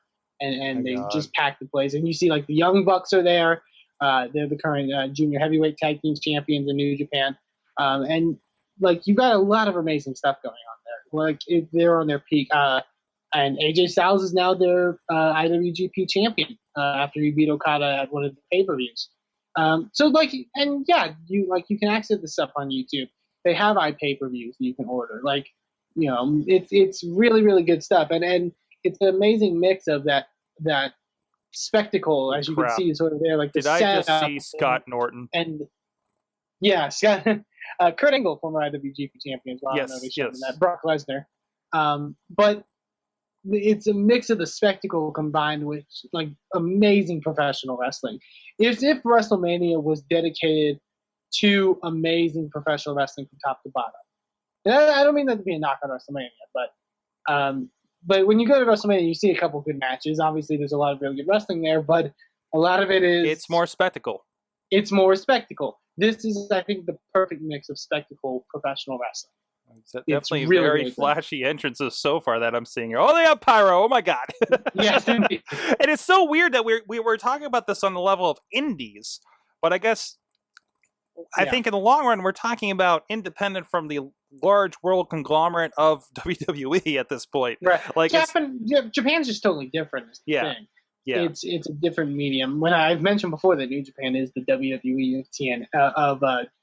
D: and they just pack the place. And you see like the Young Bucks are there. They're the current junior heavyweight tag team champions in New Japan, and like you've got a lot of amazing stuff going on there. Like they're on their peak, and AJ Styles is now their IWGP champion after he beat Okada at one of the pay-per-views. You can access this stuff on YouTube. They have iPay-per-views that you can order. It's really, really good stuff, and it's an amazing mix of that spectacle, as you can see, sort of there. Like,
A: did I just see Scott Norton?
D: And yeah, Scott, Kurt Angle, former IWGP champion as well.
A: Yes,
D: I know they showed him that. Brock Lesnar, but it's a mix of the spectacle combined with like amazing professional wrestling. If WrestleMania was dedicated to amazing professional wrestling from top to bottom. And I don't mean that to be a knock on WrestleMania, but when you go to WrestleMania, you see a couple good matches. Obviously, there's a lot of really good wrestling there, but a lot of it is...
A: It's more spectacle.
D: It's more spectacle. This is, I think, the perfect mix of spectacle professional wrestling.
A: It's definitely really, very flashy entrances so far that I'm seeing here. Oh, they have pyro. Oh, my God.
D: Yes, indeed.
A: And it's so weird that we were talking about this on the level of indies, but I guess... I think in the long run, we're talking about independent from the large world conglomerate of WWE at this point.
D: Right. Like Japan's just totally different. Is the thing. Yeah. It's a different medium. When I've mentioned before that New Japan is the WWE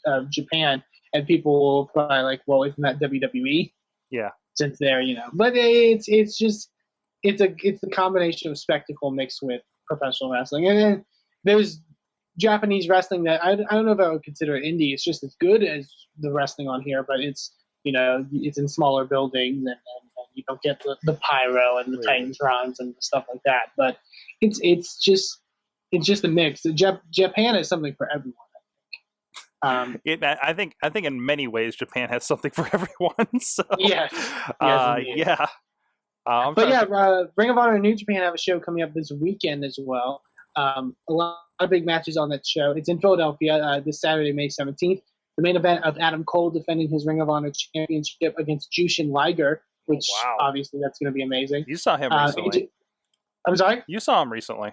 D: of Japan, and people will probably like, well, isn't that WWE?
A: Yeah.
D: Since they're, but it's a combination of spectacle mixed with professional wrestling, and then there's Japanese wrestling that I don't know if I would consider it indie. It's just as good as the wrestling on here, but it's it's in smaller buildings and you don't get the pyro and the Titantrons and stuff like that. But it's just a mix. Japan is something for everyone.
A: I think in many ways Japan has something for everyone. So
D: yes,
A: yeah.
D: Ring of Honor and New Japan have a show coming up this weekend as well. A lot of big matches on that show. It's in Philadelphia this Saturday, May 17th. The main event of Adam Cole defending his Ring of Honor championship against Jushin Liger, which obviously that's going to be amazing.
A: You saw him recently.
D: I'm sorry?
A: You saw him recently.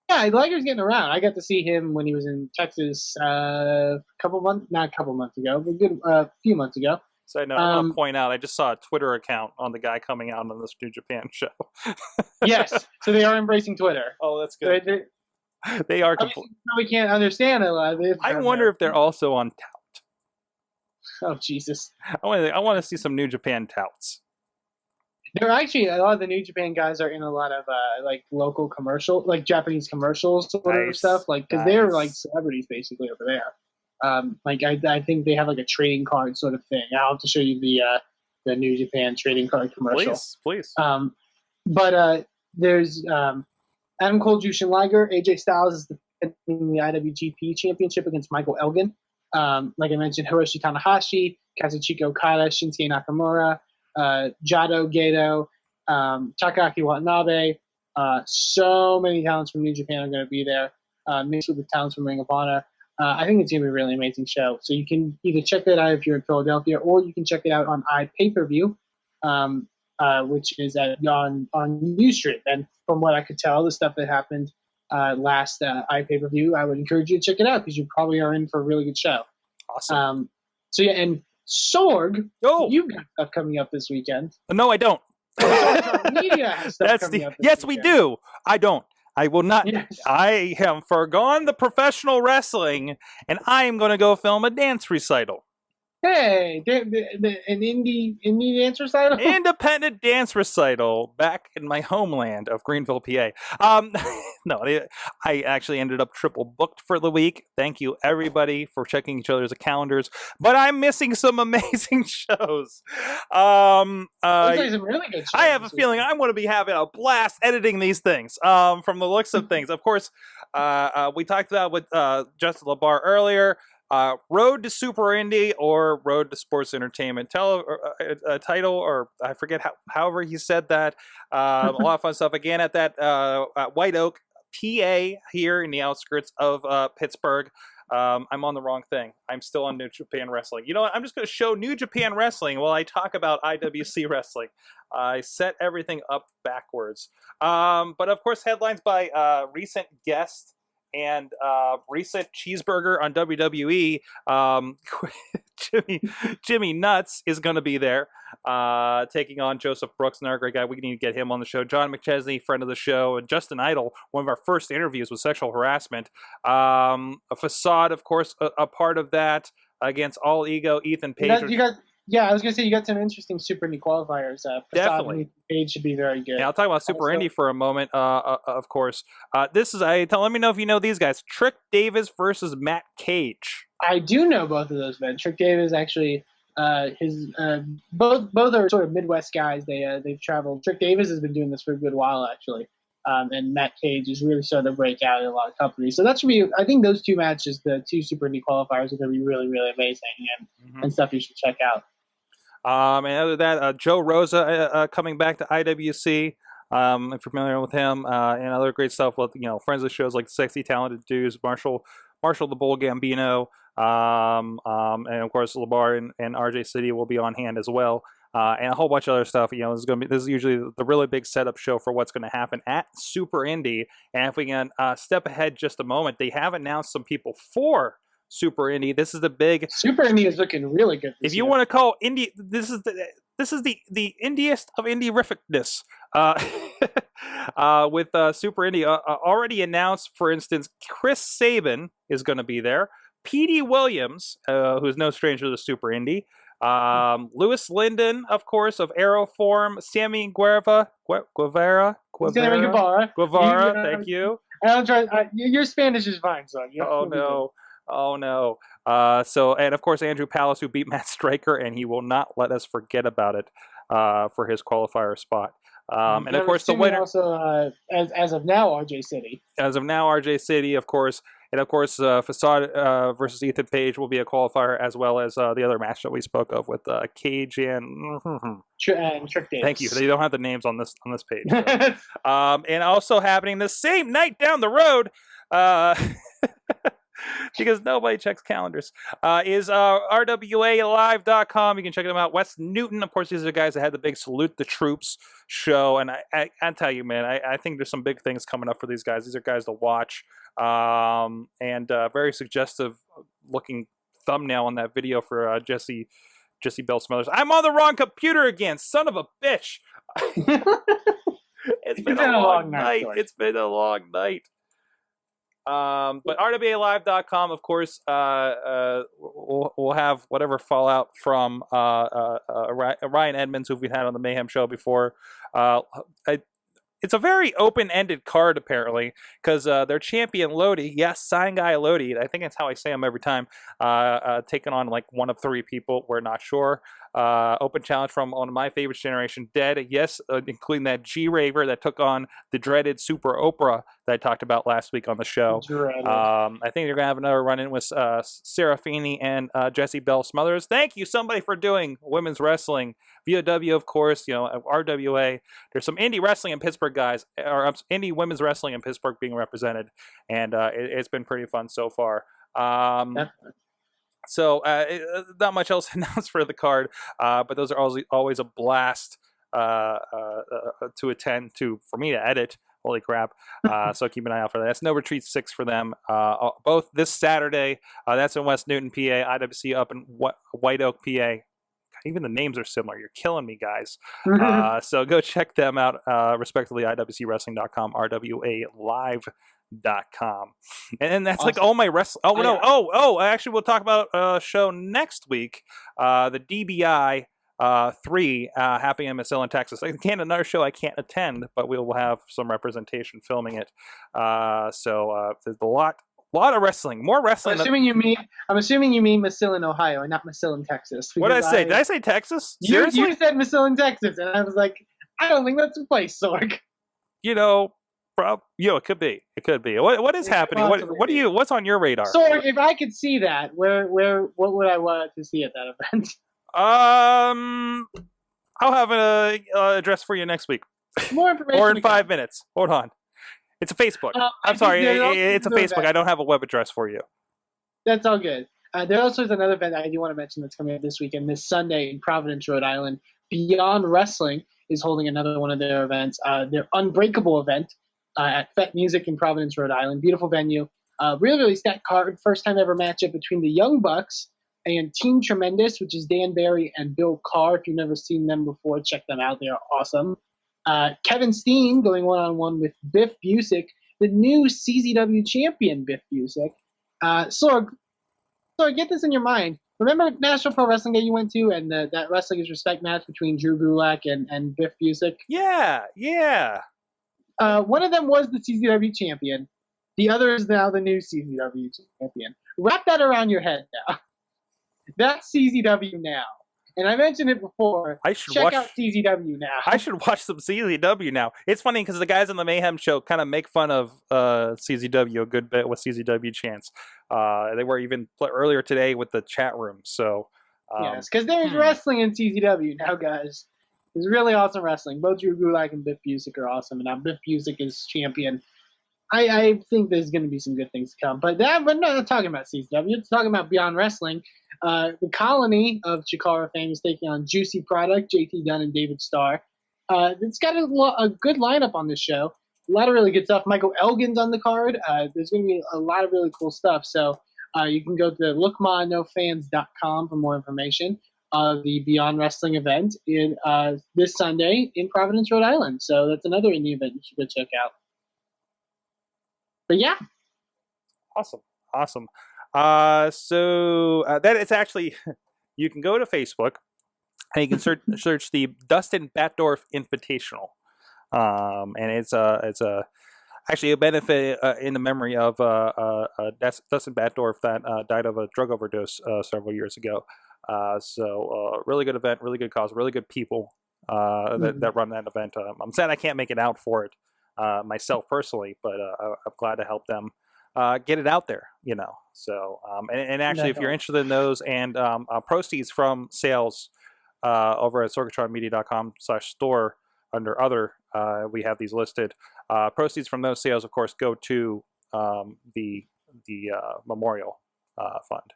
D: Yeah, Liger's getting around. I got to see him when he was in Texas not a couple months ago, but a few months ago.
A: So I want to point out, I just saw a Twitter account on the guy coming out on this New Japan show.
D: Yes, so they are embracing Twitter.
A: Oh, that's good. They are.
D: We can't understand a lot of it.
A: I wonder if they're also on Tout.
D: Oh Jesus!
A: I want to see some New Japan touts.
D: There are actually a lot of the New Japan guys are in a lot of like local commercial, like Japanese commercials sort of stuff, like because they're like celebrities basically over there. I think they have like a trading card sort of thing. I'll have to show you the New Japan trading card commercial.
A: Please.
D: there's Adam Cole, Jushin Liger, AJ Styles is defending the IWGP Championship against Michael Elgin. Like I mentioned, Hiroshi Tanahashi, Kazuchika Okada, Shinsuke Nakamura, Jado Gedo, Takaaki Watanabe. So many talents from New Japan are going to be there, mixed with the talents from Ring of Honor. I think it's going to be a really amazing show. So you can either check that out if you're in Philadelphia, or you can check it out on iPay-per-view, which is on Ustream. And from what I could tell, the stuff that happened last iPay-per-view, I would encourage you to check it out because you probably are in for a really good show.
A: Awesome.
D: So yeah, and Sorg, you've got stuff coming up this weekend.
A: No, I don't.
D: Media has stuff coming up this
A: yes,
D: weekend.
A: we do. I don't. I will not.
D: Yes.
A: I have forgone the professional wrestling, and I am going to go film a dance recital.
D: Hey, an indie dance recital?
A: Independent dance recital back in my homeland of Greenville, PA. No, I actually ended up triple booked for the week. Thank you, everybody, for checking each other's calendars. But I'm missing some amazing shows.
D: Some really good shows.
A: I have a feeling I'm going to be having a blast editing these things. From the looks of things, of course, we talked about with Justin LaBar earlier. Road to Super Indy or Road to Sports Entertainment title, or I forget however he said that. A lot of fun stuff again at that White Oak, PA, here in the outskirts of Pittsburgh. I'm on the wrong thing. I'm still on New Japan Wrestling. You know what? I'm just going to show New Japan Wrestling while I talk about IWC Wrestling. I set everything up backwards. But of course, headlines by recent guest and recent cheeseburger on WWE. Jimmy Nuts is going to be there, taking on Joseph Brooks, another great guy. We need to get him on the show. John McChesney, friend of the show, and Justin Idol, one of our first interviews with sexual harassment. A Facade, of course, a part of that against All Ego. Ethan Page.
D: I was going to say you got some interesting Super Indy qualifiers.
A: Definitely.
D: And Page should be very good.
A: Yeah, I'll talk about Super Indy for a moment, of course. Let me know if you know these guys. Trick Davis versus Matt Cage.
D: I do know both of those men. Trick Davis actually, both are sort of Midwest guys. They've traveled. Trick Davis has been doing this for a good while, actually. And Matt Cage is really starting to break out in a lot of companies. So that should be, I think those two matches, the two Super Indy qualifiers, are going to be really, really amazing and stuff you should check out.
A: And other than that, Joe Rosa coming back to IWC. If you're familiar with him, and other great stuff with friends of shows like Sexy Talented Dudes, Marshall the Bull Gambino, and of course LaBar and RJ City will be on hand as well, and a whole bunch of other stuff. This is usually the really big setup show for what's going to happen at Super Indy. And if we can step ahead just a moment, they have announced some people for Super Indy. This is the big
D: Super Indy is looking really good.
A: If you want to call Indy, this is the indiest of Indy-rificness. With Super Indy already announced, for instance, Chris Sabin is going to be there. Petey Williams, who's no stranger to Super Indy. Louis Linden, of course, of Aeroform. Sammy Guevara. Thank you.
D: Your Spanish is fine, son.
A: Oh no. And of course Andrew Palace, who beat Matt Stryker, and he will not let us forget about it for his qualifier spot. And of course the winner
D: also as of now RJ City,
A: of course. And of course Facade versus Ethan Page will be a qualifier, as well as the other match that we spoke of with Cage and
D: Trick Davis.
A: Thank you. They don't have the names on this page. So. And also happening the same night down the road, because nobody checks calendars, is RWALive.com. You can check them out. Wes Newton, of course, these are the guys that had the big Salute the Troops show. And I tell you, man, I think there's some big things coming up for these guys. These are guys to watch. And very suggestive looking thumbnail on that video for Jesse Bell Smothers. I'm on the wrong computer again, son of a bitch. It's been a long night. It's been a long night. But RWALive.com, of course, we'll have whatever fallout from Ryan Edmonds, who we've had on the Mayhem show before. it's a very open-ended card, apparently, because their champion, Lodi, yes, sign guy Lodi, I think that's how I say him every time, taking on like one of 3 people, we're not sure. Open challenge from one of my favorites, Generation Dead, yes, including that G-Raver that took on the dreaded Super Oprah that I talked about last week on the show. I think they're going to have another run-in with Serafini and Jessie Bell Smothers. Thank you, somebody, for doing women's wrestling. VOW, of course, RWA. There's some indie wrestling in Pittsburgh, guys, or indie women's wrestling in Pittsburgh being represented, and it's been pretty fun so far. So not much else announced for the card, but those are always a blast to attend to, for me to edit. Holy crap. So keep an eye out for that. That's No Retreat 6 for them. Both this Saturday, that's in West Newton, PA, IWC up in White Oak, PA. Even the names are similar. You're killing me, guys. So go check them out, respectively, IWCWrestling.com, RWALive.com. And that's awesome. Like all my wrestling. Actually, we'll talk about a show next week, the DBI 3 happening in Massillon, Texas. Again, another show I can't attend, but we will have some representation filming it. So there's a lot of wrestling, more wrestling.
D: I'm assuming you mean Massillon, Ohio, and not Massillon, Texas.
A: What did I say? Did I say Texas? Seriously?
D: You said Massillon, Texas, and I was like, I don't think that's a place, Sorg.
A: It could be. It could be. What is happening? What's on your radar?
D: Sorg, if I could see that, what would I want to see at that event?
A: I'll have an address for you next week.
D: More information.
A: Or in 5 minutes. Hold on. It's a Facebook. I'm sorry. It's a Facebook. Event. I don't have a web address for you.
D: That's all good. There also is another event I do want to mention that's coming up this weekend. This Sunday in Providence, Rhode Island, Beyond Wrestling is holding another one of their events. Their Unbreakable event at Fet Music in Providence, Rhode Island. Beautiful venue. Really, really stacked card. First time ever matchup between the Young Bucks and Team Tremendous, which is Dan Barry and Bill Carr. If you've never seen them before, check them out. They are awesome. Kevin Steen going one-on-one with Biff Busick, the new CZW champion, Biff Busick. Sorg, get this in your mind. Remember National Pro Wrestling Day you went to, and that Wrestling is Respect match between Drew Gulak and Biff Busick?
A: Yeah.
D: One of them was the CZW champion. The other is now the new CZW champion. Wrap that around your head now. That's CZW now. And I mentioned it before. Check out CZW now.
A: I should watch some CZW now. It's funny because the guys on the Mayhem show kind of make fun of CZW a good bit with CZW chants. They were even earlier today with the chat room. So
D: yes, because there's wrestling in CZW now, guys. It's really awesome wrestling. Both Drew Gulak and Biff Busick are awesome, and now Biff Busick is champion. I think there's going to be some good things to come. But we're not talking about CZW. It's talking about Beyond Wrestling. The Colony of Chikara fame is taking on Juicy Product, JT Dunn, and David Starr. It's got a good lineup on this show. A lot of really good stuff. Michael Elgin's on the card. There's going to be a lot of really cool stuff. So you can go to lookmanofans.com for more information of the Beyond Wrestling event in this Sunday in Providence, Rhode Island. So that's another indie event you should go check out. But yeah.
A: Awesome. So that it's actually, you can go to Facebook and you can search the Dustin Batdorf Invitational, and it's actually a benefit in the memory of Dustin Batdorf that died of a drug overdose several years ago. So really good event, really good cause, really good people that run that event. I'm sad I can't make it out for it myself personally, but I'm glad to help them get it out there, So, and actually, if you're interested in those and proceeds from sales over at sorgatronmedia.com/store under other, we have these listed. Proceeds from those sales, of course, go to the memorial fund.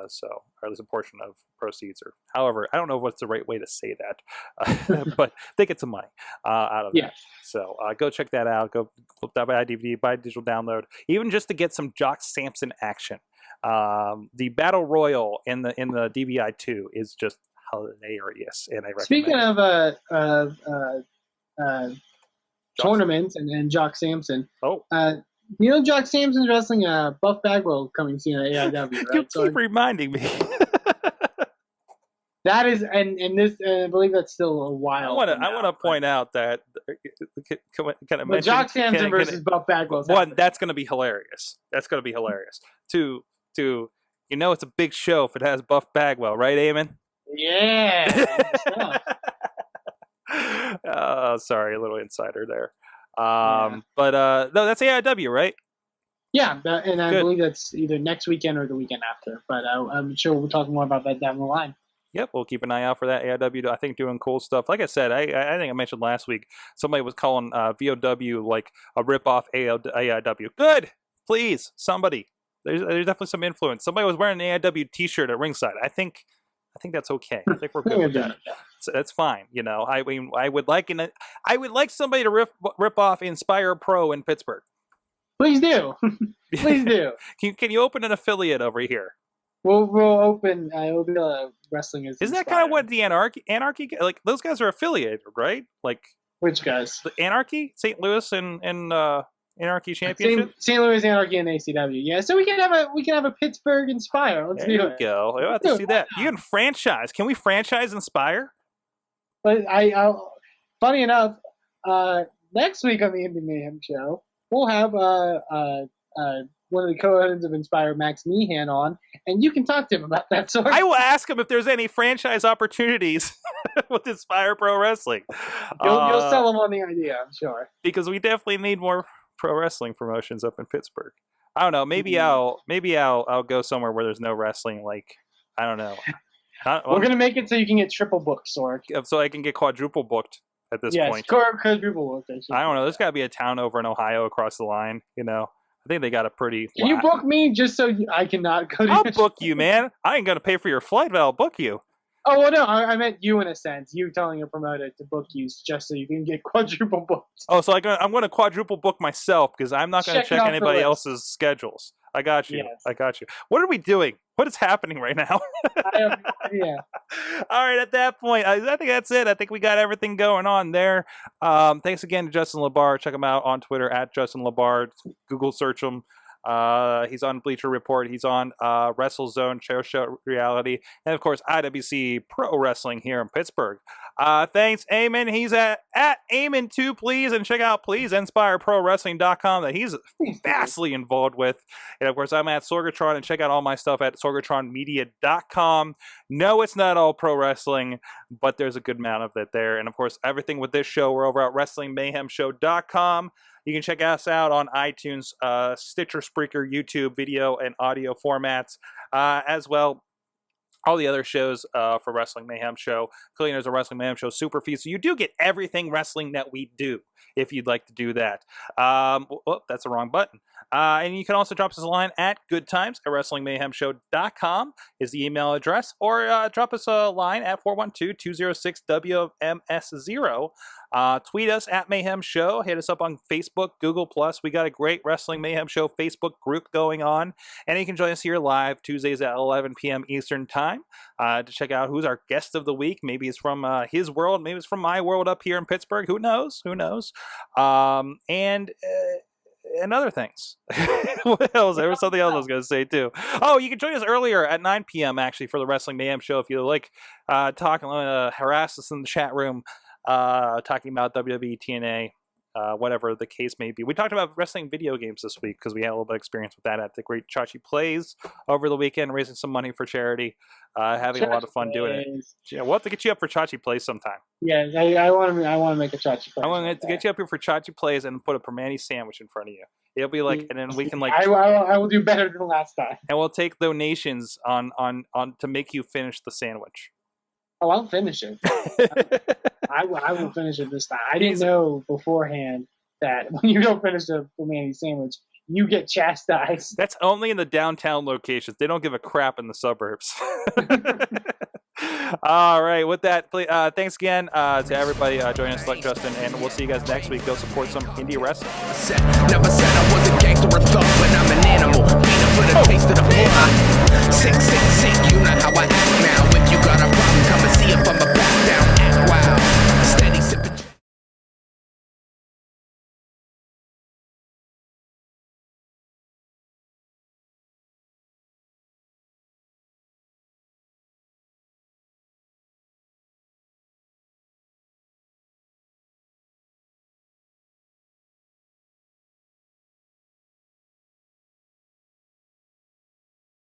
A: So, or there's a portion of proceeds, or however, I don't know what's the right way to say that, but they get some money out of it. So go check that out. Go buy a DVD, buy a digital download, even just to get some Jock Sampson action. The Battle Royal in the DBI 2 is just hilarious, and I recommend.
D: Speaking of tournaments and Jock Sampson. Jock Sampson's wrestling Buff Bagwell coming soon at AIW, right?
A: You keep reminding me.
D: That is, and this, I believe that's still a while.
A: I want to point out that Can I
D: But
A: mention?
D: Jock Sampson versus Buff Bagwell's
A: One,
D: happening.
A: that's going to be hilarious. That's going to be hilarious. Two, it's a big show if it has Buff Bagwell, right, Eamon?
D: Yeah.
A: Sorry, a little insider there. But no, that's AIW, right?
D: Yeah, and I
A: Good.
D: believe that's either next weekend or the weekend after. But I'm sure we'll talk more about that down the line.
A: Yep, we'll keep an eye out for that. AIW, I think, doing cool stuff. Like I said, I think I mentioned last week, somebody was calling VOW like a ripoff AIW. Good, please, somebody. There's definitely some influence. Somebody was wearing an AIW T-shirt at ringside. I think that's okay. I think we're good with that. So that's fine. I mean, I would like somebody to rip off Inspire Pro in Pittsburgh.
D: Please do. Please do.
A: Can you open an affiliate over here?
D: We'll open Wrestling is.
A: Isn't that kind of what the Anarchy like? Those guys are affiliated, right? Like
D: which guys?
A: The Anarchy, St. Louis, and Anarchy Championship.
D: St. Louis Anarchy and ACW. Yeah, so we can have a Pittsburgh Inspire. Let's do it.
A: There you go. I'll have to see that. You can franchise. Can we franchise Inspire?
D: But funny enough, next week on the Indy Mayhem show, we'll have one of the co-owners of Inspire, Max Meehan, on, and you can talk to him about that. So
A: I will ask him if there's any franchise opportunities with Inspire Pro Wrestling.
D: You'll sell him on the idea, I'm sure.
A: Because we definitely need more pro wrestling promotions up in Pittsburgh. I don't know. Maybe I'll go somewhere where there's no wrestling. Like I don't know.
D: We're gonna make it so you can get triple booked, Sorg.
A: So I can get quadruple booked at this point.
D: Yes, quadruple booked.
A: I don't know. There's got to be a town over in Ohio across the line. I think they got a pretty.
D: Can you book me just so I cannot go to?
A: I'll book you, man. I ain't gonna pay for your flight, but I'll book you.
D: Oh well, no, I meant you in a sense. You telling your promoter to book you just so you can get quadruple booked.
A: Oh, so I'm going to quadruple book myself because I'm not going to check anybody else's schedules. I got you. Yes. I got you. What are we doing? What is happening right now?
D: I have no idea.
A: All right, at that point, I think that's it. I think we got everything going on there. Thanks again to Justin LaBar. Check him out on Twitter at Justin LaBar. Google search him. He's on Bleacher Report. He's on WrestleZone, Chair Show Reality, and of course IWC Pro Wrestling here in Pittsburgh. Thanks, Eamon. He's at Eamon2, please, and check out InspireProWrestling.com that he's vastly involved with. And of course, I'm at Sorgatron, and check out all my stuff at SorgatronMedia.com. No, it's not all pro wrestling, but there's a good amount of it there. And of course, everything with this show, we're over at WrestlingMayhemShow.com. You can check us out on iTunes, Stitcher, Spreaker, YouTube, video, and audio formats, as well. All the other shows for Wrestling Mayhem Show, including there's a Wrestling Mayhem Show Super Feed. So you do get everything wrestling that we do if you'd like to do that. That's the wrong button. And you can also drop us a line at goodtimes@WrestlingMayhemShow.com is the email address, or drop us a line at 412-206-WMS0. Tweet us at Mayhem Show. Hit us up on Facebook, Google+. We got a great Wrestling Mayhem Show Facebook group going on. And you can join us here live Tuesdays at 11 p.m. Eastern Time to check out who's our guest of the week. Maybe it's from his world. Maybe it's from my world up here in Pittsburgh. Who knows? And other things. What else? There was something else I was going to say, too. Oh, you can join us earlier at 9 p.m., actually, for the Wrestling Mayhem Show. If you like talking, harass us in the chat room, talking about WWE, TNA, whatever the case may be. We talked about wrestling video games this week because we had a little bit of experience with that at the great Chachi Plays over the weekend, raising some money for charity, having a lot of fun doing it. Yeah, we'll have to get you up for Chachi Plays sometime.
D: Yeah, I want to make a Chachi Play.
A: I want to get you up here for Chachi Plays and put a permani sandwich in front of you. It'll be like, and then we can
D: I will do better than last time.
A: And we'll take donations on to make you finish the sandwich.
D: Oh, I'll finish it. I will finish it this time. I didn't know beforehand that when you don't finish the permani sandwich, you get chastised.
A: That's only in the downtown locations. They don't give a crap in the suburbs. All right. With that, thanks again to everybody joining us, like Justin, and we'll see you guys next week. Go support some indie wrestling.
C: Never said I was a gangster or thug, but I'm an animal. Beating for the taste of the blood.